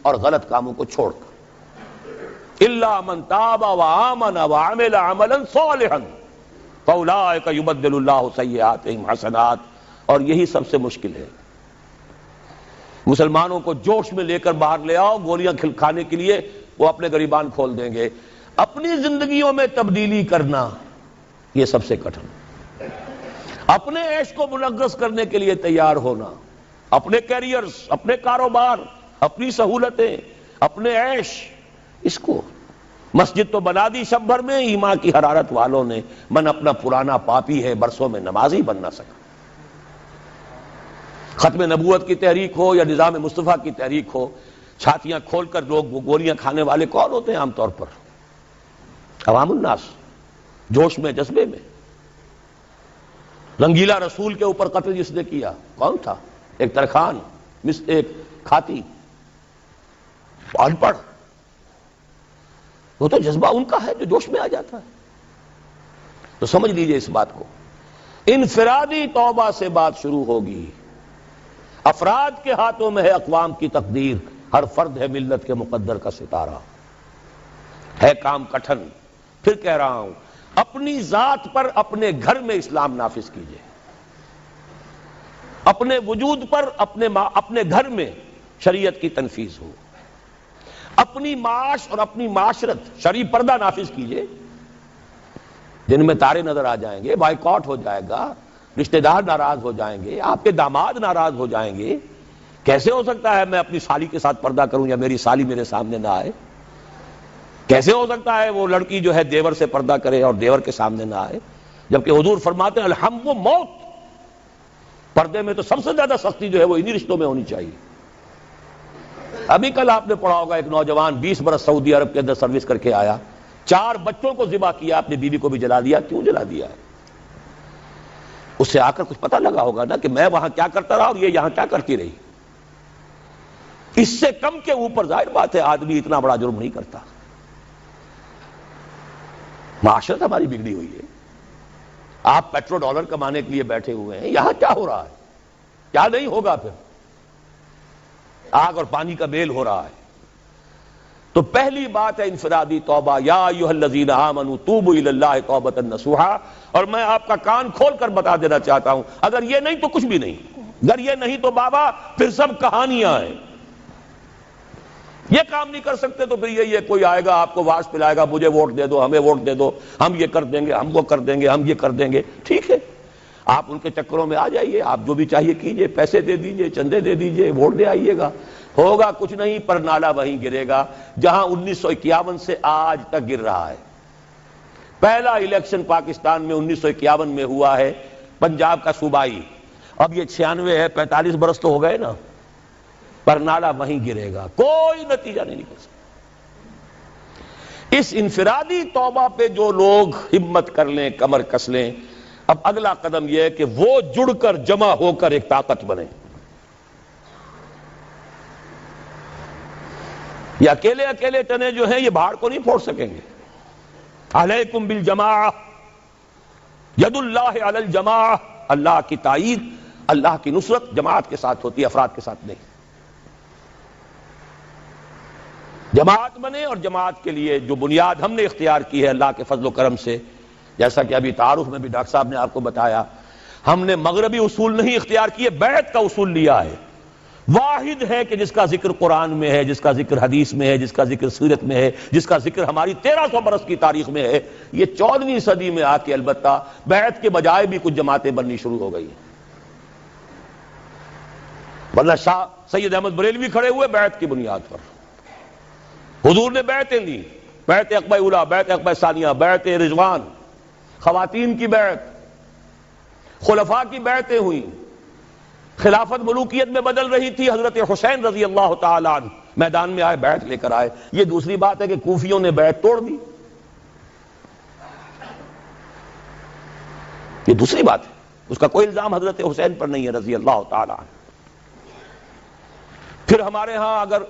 اور غلط کاموں کو چھوڑ کر۔ الا من تاب وآمن وعمل عملا صالحا فاولئک یبدل اللہ سیئاتہم حسنات۔ اور یہی سب سے مشکل ہے۔ مسلمانوں کو جوش میں لے کر باہر لے آؤ، گولیاں کھانے کے لیے وہ اپنے گریبان کھول دیں گے۔ اپنی زندگیوں میں تبدیلی کرنا یہ سب سے کٹھن۔ اپنے عیش کو منغص کرنے کے لیے تیار ہونا، اپنے کیریئرز، اپنے کاروبار، اپنی سہولتیں، اپنے عیش، اس کو مسجد تو بنا دی شب بھر میں، ایمان کی حرارت والوں نے، من اپنا پرانا پاپی ہے برسوں میں نمازی بن نہ سکا۔ ختم نبوت کی تحریک ہو یا نظام مصطفیٰ کی تحریک ہو، چھاتیاں کھول کر لوگ گولیاں کھانے والے کون ہوتے ہیں عام طور پر؟ عوام الناس، جوش میں، جذبے میں۔ رنگیلا رسول کے اوپر قتل جس نے کیا کون تھا؟ ایک ترخان، ایک کھاتی، ان پڑھ۔ وہ تو جذبہ ان کا ہے جو جوش میں آ جاتا ہے۔ تو سمجھ لیجئے اس بات کو، انفرادی توبہ سے بات شروع ہوگی۔ افراد کے ہاتھوں میں ہے اقوام کی تقدیر، ہر فرد ہے ملت کے مقدر کا ستارہ۔ ہے کام کٹھن، پھر کہہ رہا ہوں، اپنی ذات پر اپنے گھر میں اسلام نافذ کیجئے، اپنے وجود پر اپنے گھر میں شریعت کی تنفیذ ہو، اپنی معاش اور اپنی معاشرت شرعی پردہ نافذ کیجئے۔ دن میں تارے نظر آ جائیں گے، بائیکاٹ ہو جائے گا، رشتہ دار ناراض ہو جائیں گے، آپ کے داماد ناراض ہو جائیں گے۔ کیسے ہو سکتا ہے میں اپنی سالی کے ساتھ پردہ کروں یا میری سالی میرے سامنے نہ آئے؟ کیسے ہو سکتا ہے وہ لڑکی جو ہے دیور سے پردہ کرے اور دیور کے سامنے نہ آئے؟ جبکہ حضور فرماتے ہیں الحم و موت، پردے میں تو سب سے زیادہ سختی جو ہے وہ انہی رشتوں میں ہونی چاہیے۔ ابھی کل آپ نے پڑھا ہوگا ایک نوجوان 20 برس سعودی عرب کے اندر سروس کر کے آیا، 4 بچوں کو ذبح کیا، اپنی بیوی کو بھی جلا دیا۔ کیوں جلا دیا ہے؟ اس سے آ کر کچھ پتہ لگا ہوگا نا کہ میں وہاں کیا کرتا رہا اور یہ یہاں کیا کرتی رہی۔ اس سے کم کے اوپر ظاہر بات ہے آدمی اتنا بڑا جرم نہیں کرتا۔ معاشرت ہماری بگڑی ہوئی ہے۔ آپ پیٹرو ڈالر کمانے کے لیے بیٹھے ہوئے ہیں، یہاں کیا ہو رہا ہے؟ کیا نہیں ہوگا پھر؟ آگ اور پانی کا میل ہو رہا ہے۔ تو پہلی بات ہے انفرادی توبہ، یا ایھا الذین آمنوا توبوا الی اللہ توبۃ نصوحا۔ اور میں آپ کا کان کھول کر بتا دینا چاہتا ہوں، اگر یہ نہیں تو کچھ بھی نہیں، اگر یہ نہیں تو بابا پھر سب کہانیاں ہیں۔ یہ کام نہیں کر سکتے تو پھر یہی ہے، کوئی آئے گا آپ کو واز پلائے گا، مجھے ووٹ دے دو، ہمیں ووٹ دے دو، ہم یہ کر دیں گے، ہم وہ کر دیں گے، ہم یہ کر دیں گے۔ ٹھیک ہے، آپ ان کے چکروں میں آ جائیے، آپ جو بھی چاہیے کیجئے، پیسے دے دیجئے، چندے دے دیجئے، ووٹ دے آئیے گا، ہوگا کچھ نہیں، پر نالا وہیں گرے گا جہاں 1951 سے آج تک گر رہا ہے۔ پہلا الیکشن پاکستان میں 1951 میں ہوا ہے، پنجاب کا صوبائی، اب یہ 96 ہے، 45 برس تو ہو گئے نا، پر نالا وہیں گرے گا، کوئی نتیجہ نہیں نکل سکتا۔ اس انفرادی توبہ پہ جو لوگ ہمت کر لیں، کمر کس لیں، اب اگلا قدم یہ ہے کہ وہ جڑ کر جمع ہو کر ایک طاقت بنے۔ یہ اکیلے اکیلے تنے جو ہیں یہ بہاڑ کو نہیں پھوڑ سکیں گے۔ علیکم بالجماعہ، ید اللہ علی الجماعہ، اللہ کی تائید، اللہ کی نصرت جماعت کے ساتھ ہوتی ہے، افراد کے ساتھ نہیں۔ جماعت بنے، اور جماعت کے لیے جو بنیاد ہم نے اختیار کی ہے اللہ کے فضل و کرم سے، جیسا کہ ابھی تعارف میں بھی ڈاکٹر صاحب نے آپ کو بتایا، ہم نے مغربی اصول نہیں اختیار کیے، بیعت کا اصول لیا ہے۔ واحد ہے کہ جس کا ذکر قرآن میں ہے، جس کا ذکر حدیث میں ہے، جس کا ذکر سیرت میں ہے، جس کا ذکر ہماری 1300 برس کی تاریخ میں ہے۔ یہ 14ویں صدی میں آ کے البتہ بیعت کے بجائے بھی کچھ جماعتیں بننی شروع ہو گئی ہیں، ورنہ شاہ سید احمد بریلوی کھڑے ہوئے بیعت کی بنیاد پر، حضور نے بیعتیں دی، بیعت عقبہ اولیٰ، بیعت عقبہ ثانیہ، بیعت رضوان، خواتین کی بیعت، خلفاء کی بیعتیں ہوئیں، خلافت ملوکیت میں بدل رہی تھی، حضرت حسین رضی اللہ تعالیٰ عنہ میدان میں آئے، بیعت لے کر آئے۔ یہ دوسری بات ہے کہ کوفیوں نے بیعت توڑ دی، یہ دوسری بات ہے، اس کا کوئی الزام حضرت حسین پر نہیں ہے رضی اللہ تعالیٰ عنہ۔ پھر ہمارے ہاں اگر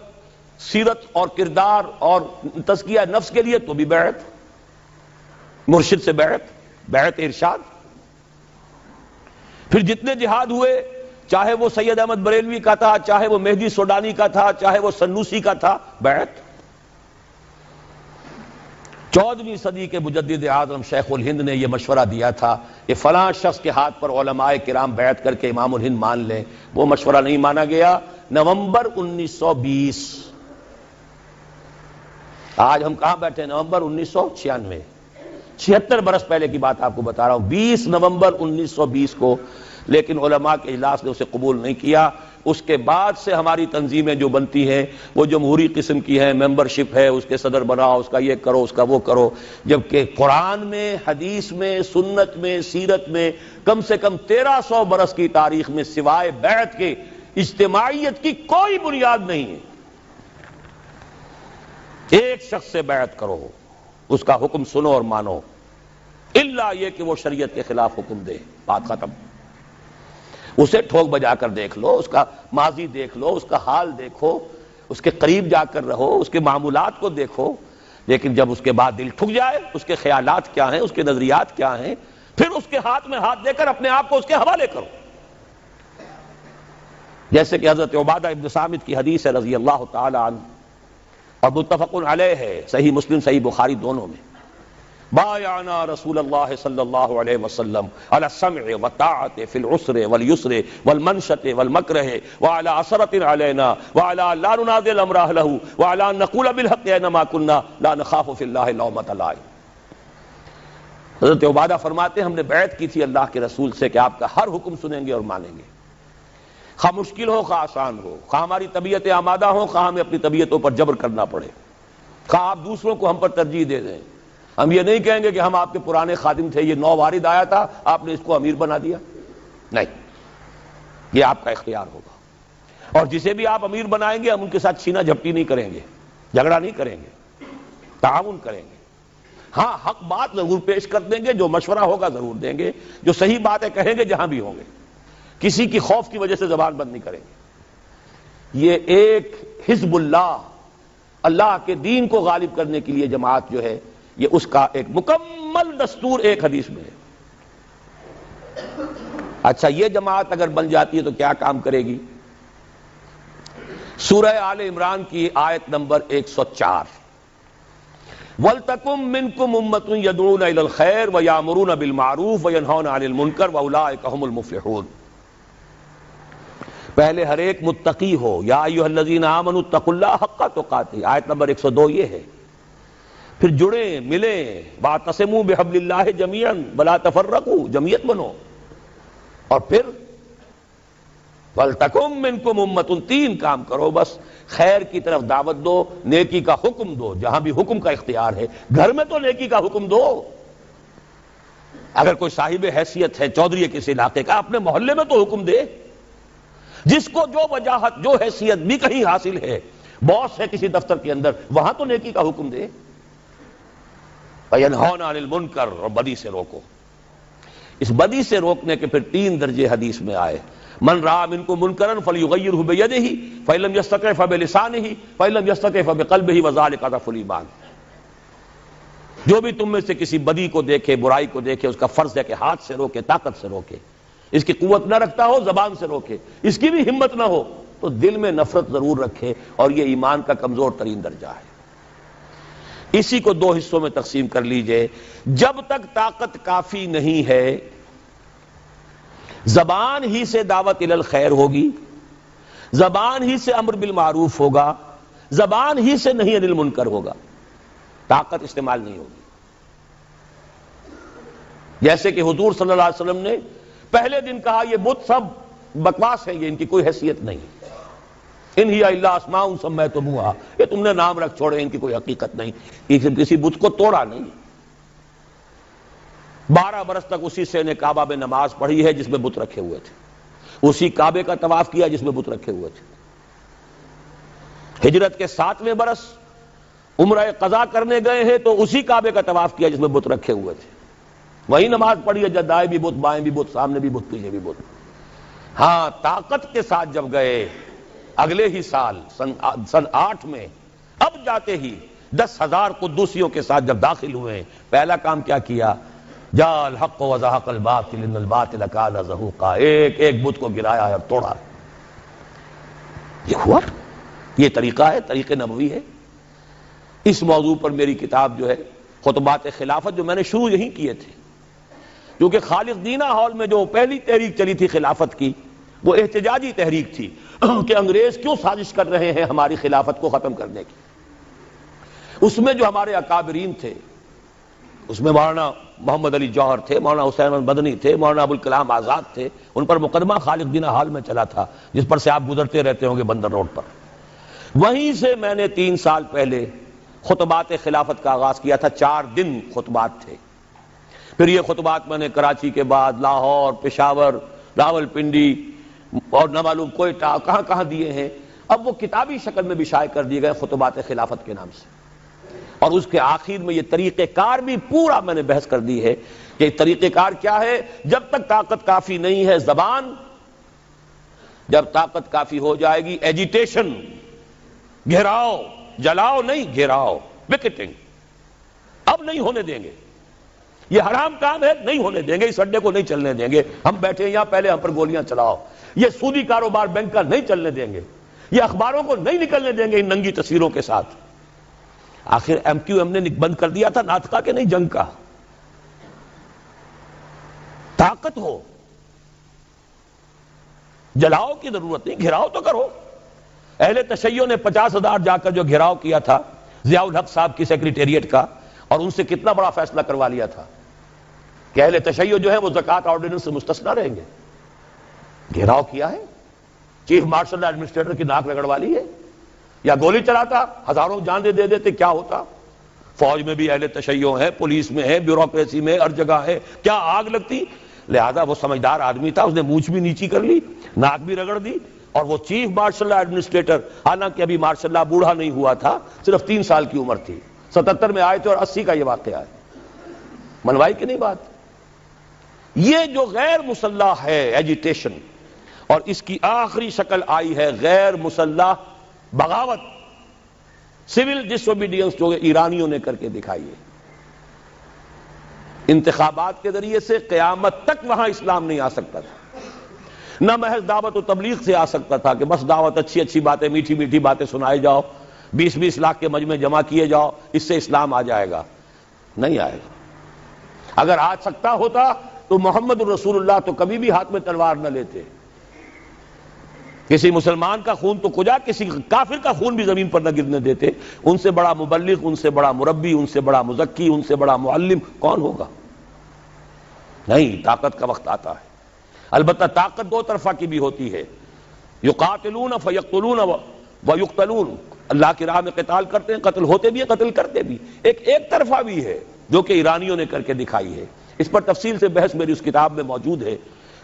سیرت اور کردار اور تزکیہ نفس کے لیے تو بھی بیعت، مرشد سے بیعت، بیعت ارشاد۔ پھر جتنے جہاد ہوئے، چاہے وہ سید احمد بریلوی کا تھا، چاہے وہ مہدی سوڈانی کا تھا، چاہے وہ سنوسی کا تھا، بیعت۔ 14ویں صدی کے مجدد اعظم شیخ الہند نے یہ مشورہ دیا تھا کہ فلاں شخص کے ہاتھ پر علماء کرام بیعت کر کے امام الہند مان لیں، وہ مشورہ نہیں مانا گیا۔ نومبر 1920، آج ہم کہاں بیٹھے ہیں؟ نومبر 1996، 76 برس پہلے کی بات آپ کو بتا رہا ہوں، 20 نومبر 1920 کو، لیکن علماء کے اجلاس نے اسے قبول نہیں کیا۔ اس کے بعد سے ہماری تنظیمیں جو بنتی ہیں وہ جمہوری قسم کی ہیں، ممبرشپ ہے، اس کے صدر بناؤ، اس کا یہ کرو، اس کا وہ کرو، جبکہ قرآن میں، حدیث میں، سنت میں، سیرت میں کم سے کم 1300 برس کی تاریخ میں سوائے بیعت کے اجتماعیت کی کوئی بنیاد نہیں ہے۔ ایک شخص سے بیعت کرو، اس کا حکم سنو اور مانو، الا یہ کہ وہ شریعت کے خلاف حکم دے، بات ختم۔ اسے ٹھوک بجا کر دیکھ لو، اس کا ماضی دیکھ لو، اس کا حال دیکھو، اس کے قریب جا کر رہو، اس کے معمولات کو دیکھو، لیکن جب اس کے بعد دل ٹھک جائے، اس کے خیالات کیا ہیں، اس کے نظریات کیا ہیں، پھر اس کے ہاتھ میں ہاتھ دے کر اپنے آپ کو اس کے حوالے کرو۔ جیسے کہ حضرت عبادہ ابن صامت کی حدیث ہے رضی اللہ تعالی عنہ، اور متفق علیہ ہے، صحیح مسلم صحیح بخاری دونوں میں، بایعنا رسول اللہ صلی اللہ علیہ وسلم علی السمع والطاعۃ فی العسر والیسر والمنشط والمکرہ وعلی عثرۃ علینا وعلی لا ننازع الامر اہلہ وعلی ان نقول بالحق اینما کنا لا نخاف فی اللہ لومۃ لائم۔ حضرت عبادہ فرماتے ہیں ہم نے بیعت کی تھی اللہ کے رسول سے کہ آپ کا ہر حکم سنیں گے اور مانیں گے، خواہ مشکل ہو خواہ آسان ہو، خواہ ہماری طبیعتیں آمادہ ہوں خواہ ہمیں اپنی طبیعتوں پر جبر کرنا پڑے، خواہ آپ دوسروں کو ہم پر ترجیح دے دیں۔ ہم یہ نہیں کہیں گے کہ ہم آپ کے پرانے خادم تھے، یہ نو وارد آیا تھا، آپ نے اس کو امیر بنا دیا، نہیں، یہ آپ کا اختیار ہوگا۔ اور جسے بھی آپ امیر بنائیں گے ہم ان کے ساتھ چھینا جھپٹی نہیں کریں گے، جھگڑا نہیں کریں گے، تعاون کریں گے۔ ہاں حق بات ضرور پیش کر دیں گے، جو مشورہ ہوگا ضرور دیں گے، جو صحیح باتیں کہیں گے جہاں بھی ہوں گے، کسی کی خوف کی وجہ سے زبان بند نہیں کریں گے۔ یہ ایک حزب اللہ، اللہ کے دین کو غالب کرنے کے لیے جماعت جو ہے، یہ اس کا ایک مکمل دستور ایک حدیث میں ہے۔ اچھا یہ جماعت اگر بن جاتی ہے تو کیا کام کرے گی؟ سورہ آل عمران کی آیت نمبر 104، وَلْتَكُن مِّنكُمْ أُمَّةٌ يَدْعُونَ إِلَى الْخَيْرِ وَيَأْمُرُونَ بِالْمَعْرُوفِ وَيَنْهَوْنَ عَنِ الْمُنكَرِ وَأُولَٰئِكَ هُمُ الْمُفْلِحُونَ۔ پہلے ہر ایک متقی ہو، یا ایھا الذین آمنوا اتقوا اللہ حق تقاتہ، آیت نمبر 102 یہ ہے۔ پھر جڑیں، ملیں، واعتصموا بحبل اللہ جمیعا ولا تفرقوا، جمعیت بنو۔ اور پھر وَلْتَكُن مِّنكُمْ أُمَّةٌ، 3 کام کرو بس، خیر کی طرف دعوت دو، نیکی کا حکم دو، جہاں بھی حکم کا اختیار ہے، گھر میں تو نیکی کا حکم دو۔ اگر کوئی صاحب حیثیت ہے چودھری کسی علاقے کا، اپنے محلے میں تو حکم دے، جس کو جو وجاہت جو حیثیت بھی کہیں حاصل ہے، باس ہے کسی دفتر کے اندر، وہاں تو نیکی کا حکم دے۔ وَيَنْهَوْنَ عَنِ الْمُنْكَرِ، اور بدی سے روکو۔ اس بدی سے روکنے کے پھر 3 درجے حدیث میں آئے، من رأى منكم منكرا فليغيره بيده فإن لم يستطع فبلسانه فإن لم يستطع فبقلبه وذلك ضعف الإيمان۔ جو بھی تم میں سے کسی بدی کو دیکھے، برائی کو دیکھے، اس کا فرض ہے کہ ہاتھ سے روکے، طاقت سے روکے، اس کی قوت نہ رکھتا ہو زبان سے روکے، اس کی بھی ہمت نہ ہو تو دل میں نفرت ضرور رکھے، اور یہ ایمان کا کمزور ترین درجہ ہے۔ اسی کو 2 حصوں میں تقسیم کر لیجئے۔ جب تک طاقت کافی نہیں ہے، زبان ہی سے دعوت الی الخیر ہوگی، زبان ہی سے امر بالمعروف ہوگا، زبان ہی سے نہی عن المنکر ہوگا، طاقت استعمال نہیں ہوگی۔ جیسے کہ حضور صلی اللہ علیہ وسلم نے پہلے دن کہا یہ بت سب بکواس ہے، یہ ان کی کوئی حیثیت نہیں، ان ہی الا اسماء سمیتموہا، یہ تم نے نام رکھ چھوڑے، ان کی کوئی حقیقت نہیں، کسی بت کو توڑا نہیں۔ 12 برس تک اسی سے نے کعبہ میں نماز پڑھی ہے جس میں بت رکھے ہوئے تھے، اسی کعبے کا طواف کیا جس میں بت رکھے ہوئے تھے۔ ہجرت کے 7ویں برس عمرہ قضا کرنے گئے ہیں تو اسی کعبے کا طواف کیا جس میں بت رکھے ہوئے تھے، وہی نماز پڑھی ہے، دائیں بھی بت، بائیں بھی بت، سامنے بھی بت، پیچھے بھی بت۔ ہاں، طاقت کے ساتھ جب گئے اگلے ہی سال سن 8 میں، اب جاتے ہی 10,000 قدوسیوں کے ساتھ جب داخل ہوئے، پہلا کام کیا کیا؟ جاء الحق وزهق الباطل ان الباطل كان زهوقا، ایک بت کو گرایا ہے اور توڑا۔ یہ ہوا، یہ طریقہ ہے، طریقہ نبوی ہے۔ اس موضوع پر میری کتاب جو ہے خطبات خلافت، جو میں نے شروع یہیں کیے تھے، کیونکہ خالق دینہ ہال میں جو پہلی تحریک چلی تھی خلافت کی، وہ احتجاجی تحریک تھی کہ انگریز کیوں سازش کر رہے ہیں ہماری خلافت کو ختم کرنے کی۔ اس میں جو ہمارے اکابرین تھے، اس میں مولانا محمد علی جوہر تھے، مولانا حسین احمد مدنی تھے، مولانا ابوالکلام آزاد تھے، ان پر مقدمہ خالق دینہ ہال میں چلا تھا، جس پر سے آپ گزرتے رہتے ہوں گے بندر روڈ پر۔ وہیں سے میں نے 3 سال پہلے خطبات خلافت کا آغاز کیا تھا، 4 دن خطبات تھے۔ پھر یہ خطبات میں نے کراچی کے بعد لاہور، پشاور، راولپنڈی اور نہ معلوم کوئٹہ کہاں کہاں دیے ہیں۔ اب وہ کتابی شکل میں بھی شائع کر دیے گئے خطبات خلافت کے نام سے، اور اس کے آخر میں یہ طریقہ کار بھی پورا میں نے بحث کر دی ہے کہ طریقہ کار کیا ہے۔ جب تک طاقت کافی نہیں ہے زبان، جب طاقت کافی ہو جائے گی ایجیٹیشن، گھیراؤ، جلاؤ نہیں، گھیراؤ، وکٹنگ، اب نہیں ہونے دیں گے، یہ حرام کام ہے، نہیں ہونے دیں گے، اس اڈے کو نہیں چلنے دیں گے، ہم بیٹھے یہاں پہلے ہم پر گولیاں چلاؤ، یہ سودی کاروبار بینک کا نہیں چلنے دیں گے، یہ اخباروں کو نہیں نکلنے دیں گے ان ننگی تصویروں کے ساتھ۔ آخر ایم کیو ایم نے بند کر دیا تھا ناطقہ کے نہیں، جنگ کا۔ طاقت ہو، جلاؤ کی ضرورت نہیں، گھراؤ تو کرو۔ اہل تشیع نے 50,000 جا کر جو گھراؤ کیا تھا ضیاء الحق صاحب کی سیکریٹریٹ کا، اور ان سے کتنا بڑا فیصلہ کروا لیا تھا کہ اہل تشیع جو ہے وہ زکوٰۃ آرڈیننس سے مستثنیٰ رہیں گے۔ گھیراؤ کیا ہے، چیف مارشل ایڈمنسٹریٹر کی ناک رگڑوا لی ہے، یا گولی چلاتا، ہزاروں جان دے دیتے، کیا ہوتا؟ فوج میں بھی اہل تشیع ہے، پولیس میں ہے، بیوروکریسی میں ہر جگہ ہے، کیا آگ لگتی؟ لہذا وہ سمجھدار آدمی تھا، اس نے مونچھ بھی نیچی کر لی، ناک بھی رگڑ دی، اور وہ چیف مارشل ایڈمنسٹریٹر، حالانکہ ابھی مارشل اللہ بوڑھا نہیں ہوا تھا، صرف 3 سال کی عمر تھی، 77 میں آئے تھے اور 80 کا یہ واقعہ ہے۔ منوائی کی نہیں بات؟ یہ جو غیر مسلح ہے ایجیٹیشن، اور اس کی آخری شکل آئی ہے غیر مسلح بغاوت، سول ڈس اوبیڈینس، جو ایرانیوں نے کر کے دکھائی ہے۔ انتخابات کے ذریعے سے قیامت تک وہاں اسلام نہیں آ سکتا تھا، نہ محض دعوت و تبلیغ سے آ سکتا تھا کہ بس دعوت، اچھی اچھی باتیں، میٹھی میٹھی باتیں سنائے جاؤ، 20-20 لاکھ کے مجمع جمع کیے جاؤ، اس سے اسلام آ جائے گا، نہیں آئے گا۔ اگر آ سکتا ہوتا تو محمد الرسول اللہ تو کبھی بھی ہاتھ میں تلوار نہ لیتے، کسی مسلمان کا خون تو کجا، کسی کافر کا خون بھی زمین پر نہ گرنے دیتے۔ ان سے بڑا مبلغ، ان سے بڑا مربی، ان سے بڑا مزکی، ان سے بڑا معلم کون ہوگا؟ نہیں، طاقت کا وقت آتا ہے۔ البتہ طاقت دو طرفہ کی بھی ہوتی ہے، یقاتلون فیقتلون ویقتلون، اللہ کی راہ میں قتال کرتے ہیں، قتل ہوتے بھی ہیں، قتل کرتے بھی، ایک طرفہ بھی ہے جو کہ ایرانیوں نے کر کے دکھائی ہے۔ اس پر تفصیل سے بحث میری اس کتاب میں موجود ہے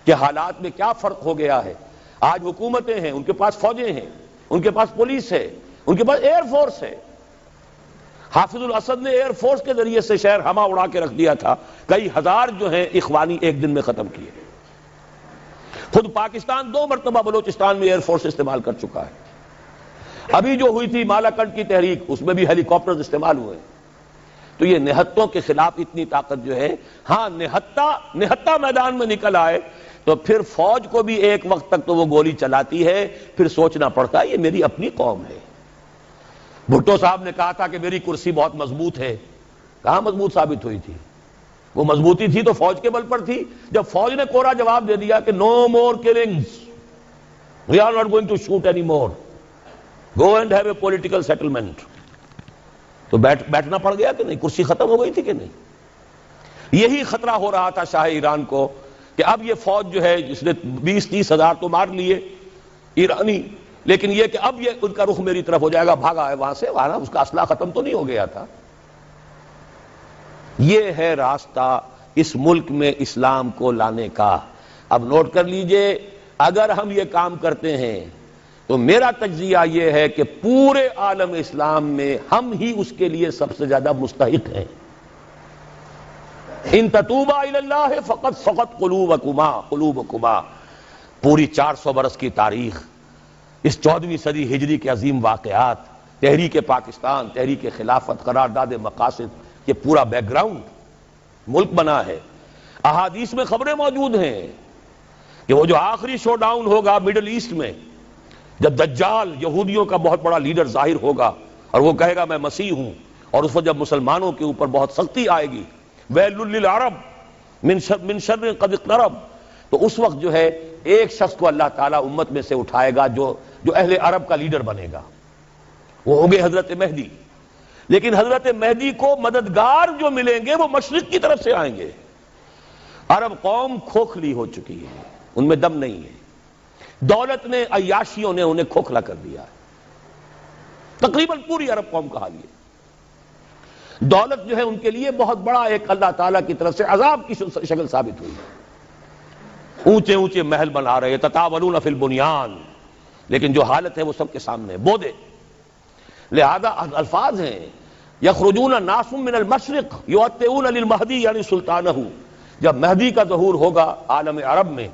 کہ حالات میں کیا فرق ہو گیا ہے۔ آج حکومتیں ہیں، ان کے پاس فوجیں ہیں، ان کے پاس پولیس ہے، ان کے پاس ایئر فورس ہے۔ حافظ الاسد نے ایئر فورس کے ذریعے سے شہر ہما اڑا کے رکھ دیا تھا، کئی ہزار جو ہیں اخوانی ایک دن میں ختم کیے۔ خود پاکستان 2 مرتبہ بلوچستان میں ایئر فورس استعمال کر چکا ہے۔ ابھی جو ہوئی تھی مالاکنڈ کی تحریک، اس میں بھی ہیلی کاپٹرز استعمال ہوئے۔ تو یہ نہتوں کے خلاف اتنی طاقت جو ہے، ہاں نہتا میدان میں نکل آئے تو پھر فوج کو بھی ایک وقت تک تو وہ گولی چلاتی ہے، پھر سوچنا پڑتا ہے یہ میری اپنی قوم ہے۔ بھٹو صاحب نے کہا تھا کہ میری کرسی بہت مضبوط ہے، کہاں مضبوط ثابت ہوئی تھی؟ وہ مضبوطی تھی تو فوج کے بل پر تھی۔ جب فوج نے کوڑا جواب دے دیا کہ no more killings, we are not going to shoot any more, go and have a political settlement, تو بیٹھنا پڑ گیا کہ نہیں؟ کرسی ختم ہو گئی تھی کہ نہیں؟ یہی خطرہ ہو رہا تھا شاہ ایران کو کہ اب یہ فوج جو ہے جس نے 20-30 ہزار تو مار لیے ایرانی، لیکن یہ کہ اب یہ ان کا رخ میری طرف ہو جائے گا، بھاگا ہے وہاں سے، وہاں اس کا اسلحہ ختم تو نہیں ہو گیا تھا۔ یہ ہے راستہ اس ملک میں اسلام کو لانے کا۔ اب نوٹ کر لیجئے، اگر ہم یہ کام کرتے ہیں تو میرا تجزیہ یہ ہے کہ پورے عالم اسلام میں ہم ہی اس کے لیے سب سے زیادہ مستحق ہیں۔ ان تتوبا الی اللہ فقد سقط قلوبکما، پوری 400 برس کی تاریخ، اس 14ویں صدی ہجری کے عظیم واقعات، تحریک پاکستان، تحریک خلافت، قرارداد مقاصد، یہ پورا بیک گراؤنڈ ملک بنا ہے۔ احادیث میں خبریں موجود ہیں کہ وہ جو آخری شو ڈاؤن ہوگا مڈل ایسٹ میں، جب دجال یہودیوں کا بہت بڑا لیڈر ظاہر ہوگا اور وہ کہے گا میں مسیح ہوں، اور اس وقت جب مسلمانوں کے اوپر بہت سختی آئے گی، ویل للعرب من شر قد اقترب، تو اس وقت جو ہے ایک شخص کو اللہ تعالیٰ امت میں سے اٹھائے گا جو اہل عرب کا لیڈر بنے گا، وہ ہوگے حضرت مہدی۔ لیکن حضرت مہدی کو مددگار جو ملیں گے وہ مشرق کی طرف سے آئیں گے۔ عرب قوم کھوکھلی ہو چکی ہے، ان میں دم نہیں ہے، دولت نے، عیاشیوں نے انہیں کھوکھلا کر دیا ہے۔ تقریباً پوری عرب قوم کا حال یہ۔ دولت جو ہے ان کے لیے بہت بڑا ایک اللہ تعالیٰ کی طرف سے عذاب کی شکل ثابت ہوئی۔ اونچے اونچے محل بنا رہے، تطاولون فی البنیان، لیکن جو حالت ہے وہ سب کے سامنے بودے۔ لہذا الفاظ ہیں یخرجون ناس من المشرق یؤطئون للمہدی یعنی سلطانہ، جب مہدی کا ظہور ہوگا عالم عرب میں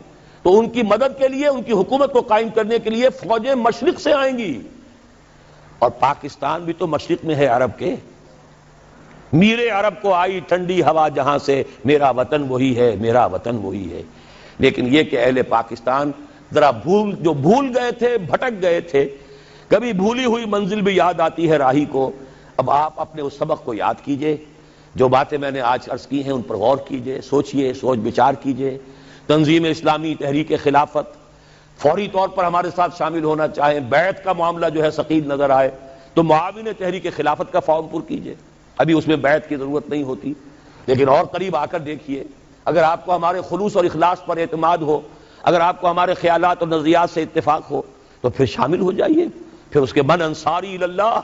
تو ان کی مدد کے لیے، ان کی حکومت کو قائم کرنے کے لیے فوجیں مشرق سے آئیں گی۔ اور پاکستان بھی تو مشرق میں ہے عرب کے۔ میرے عرب کو آئی ٹھنڈی ہوا جہاں سے، میرا وطن وہی ہے، میرا وطن وہی ہے۔ لیکن یہ کہ اہل پاکستان ذرا بھول گئے تھے، بھٹک گئے تھے، کبھی بھولی ہوئی منزل بھی یاد آتی ہے راہی کو۔ اب آپ اپنے اس سبق کو یاد کیجئے، جو باتیں میں نے آج عرض کی ہیں ان پر غور کیجئے، سوچئے، سوچ بچار کیجئے۔ تنظیم اسلامی، تحریک خلافت فوری طور پر ہمارے ساتھ شامل ہونا چاہیں، بیعت کا معاملہ جو ہے ثقیل نظر آئے تو معاون تحریک خلافت کا فارم پر کیجئے۔ ابھی اس میں بیعت کی ضرورت نہیں ہوتی، لیکن اور قریب آ کر دیکھیے، اگر آپ کو ہمارے خلوص اور اخلاص پر اعتماد ہو، اگر آپ کو ہمارے خیالات اور نظریات سے اتفاق ہو تو پھر شامل ہو جائیے۔ پھر اس کے من انصاری اللہ،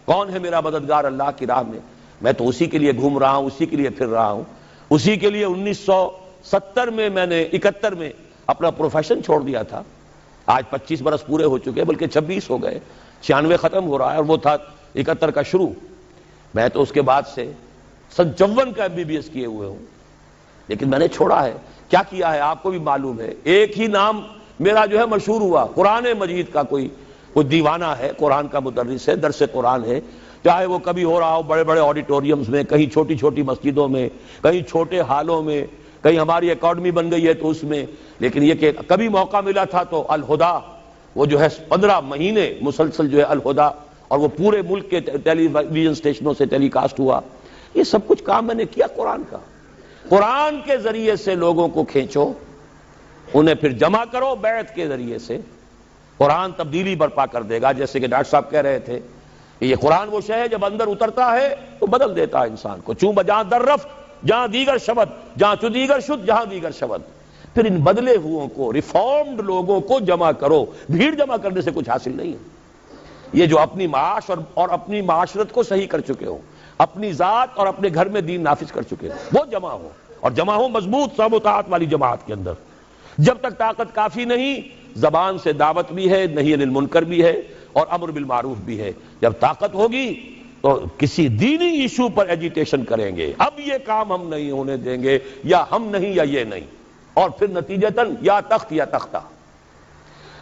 کون ہے میرا مددگار اللہ کی راہ میں؟ میں تو اسی کے لیے گھوم رہا ہوں، اسی کے لیے پھر رہا ہوں، اسی کے لیے 1970 میں نے 71 میں اپنا پروفیشن چھوڑ دیا تھا۔ آج 25 برس پورے ہو چکے، بلکہ 26 ہو گئے، 96 ختم ہو رہا ہے، اور وہ تھا 71 کا شروع۔ میں تو اس کے بعد سے 57 کا MBBS کیے ہوئے ہوں، لیکن میں نے چھوڑا ہے۔ کیا کیا ہے آپ کو بھی معلوم ہے، ایک ہی نام میرا جو ہے مشہور ہوا، قرآن مجید کا کوئی دیوانہ ہے، قرآن کا مدرس ہے، درس قرآن ہے، چاہے وہ کبھی ہو رہا ہو بڑے بڑے آڈیٹوریمز میں، کہیں چھوٹی چھوٹی مسجدوں میں، کہیں چھوٹے ہالوں میں، کہیں ہماری اکیڈمی بن گئی ہے تو اس میں۔ لیکن یہ کہ کبھی موقع ملا تھا تو الہدا، وہ جو ہے 15 مہینے مسلسل جو ہے الہدا، اور وہ پورے ملک کے ٹیلی ویژن اسٹیشنوں سے ٹیلی کاسٹ ہوا۔ یہ سب کچھ کام میں نے کیا قرآن کا۔ قرآن کے ذریعے سے لوگوں کو کھینچو، انہیں پھر جمع کرو بیعت کے ذریعے سے، قرآن تبدیلی برپا کر دے گا۔ جیسے کہ ڈاکٹر صاحب کہہ رہے تھے کہ یہ قرآن وہ شے ہے جب اندر اترتا ہے تو بدل دیتا ہے انسان کو، چوں بجاں در رفت جہاں دیگر شبد، جہاں چو دیگر شد جہاں دیگر شبد۔ پھر ان بدلے ہوئوں کو، ریفارمڈ لوگوں کو جمع کرو. بھیڑ جمع کرنے سے کچھ حاصل نہیں ہے. یہ جو اپنی معاش اور اپنی معاشرت کو صحیح کر چکے ہو، اپنی ذات اور اپنے گھر میں دین نافذ کر چکے ہو، وہ جمع ہو، اور جمع ہو مضبوط سب اطاعت والی جماعت کے اندر. جب تک طاقت کافی نہیں، زبان سے دعوت بھی ہے، نہی عن المنکر بھی ہے، اور امر بالمعروف بھی ہے. جب طاقت ہوگی تو کسی دینی ایشو پر ایجیٹیشن کریں گے، اب یہ کام ہم نہیں ہونے دیں گے، یا ہم نہیں یا یہ نہیں، اور پھر نتیجتاً یا تخت یا تختہ.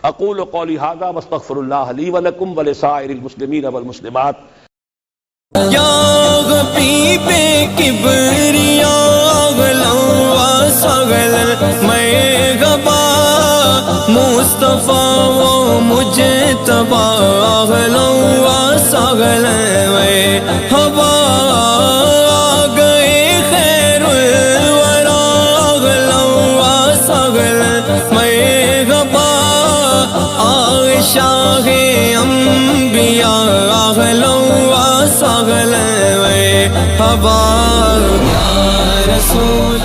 اقول قولی ھذا واستغفر اللہ لی ولکم ولسائر المسلمین والمسلمات. یا غبیب کبریا غلوا سغل میں غبا مصطفیٰ و مجتبی غلوا سغل میں ہوا گئے خیر الورا غلوا سغل میں غبا شاہ انبیاء غلوا سغل میں ہوا یا رسول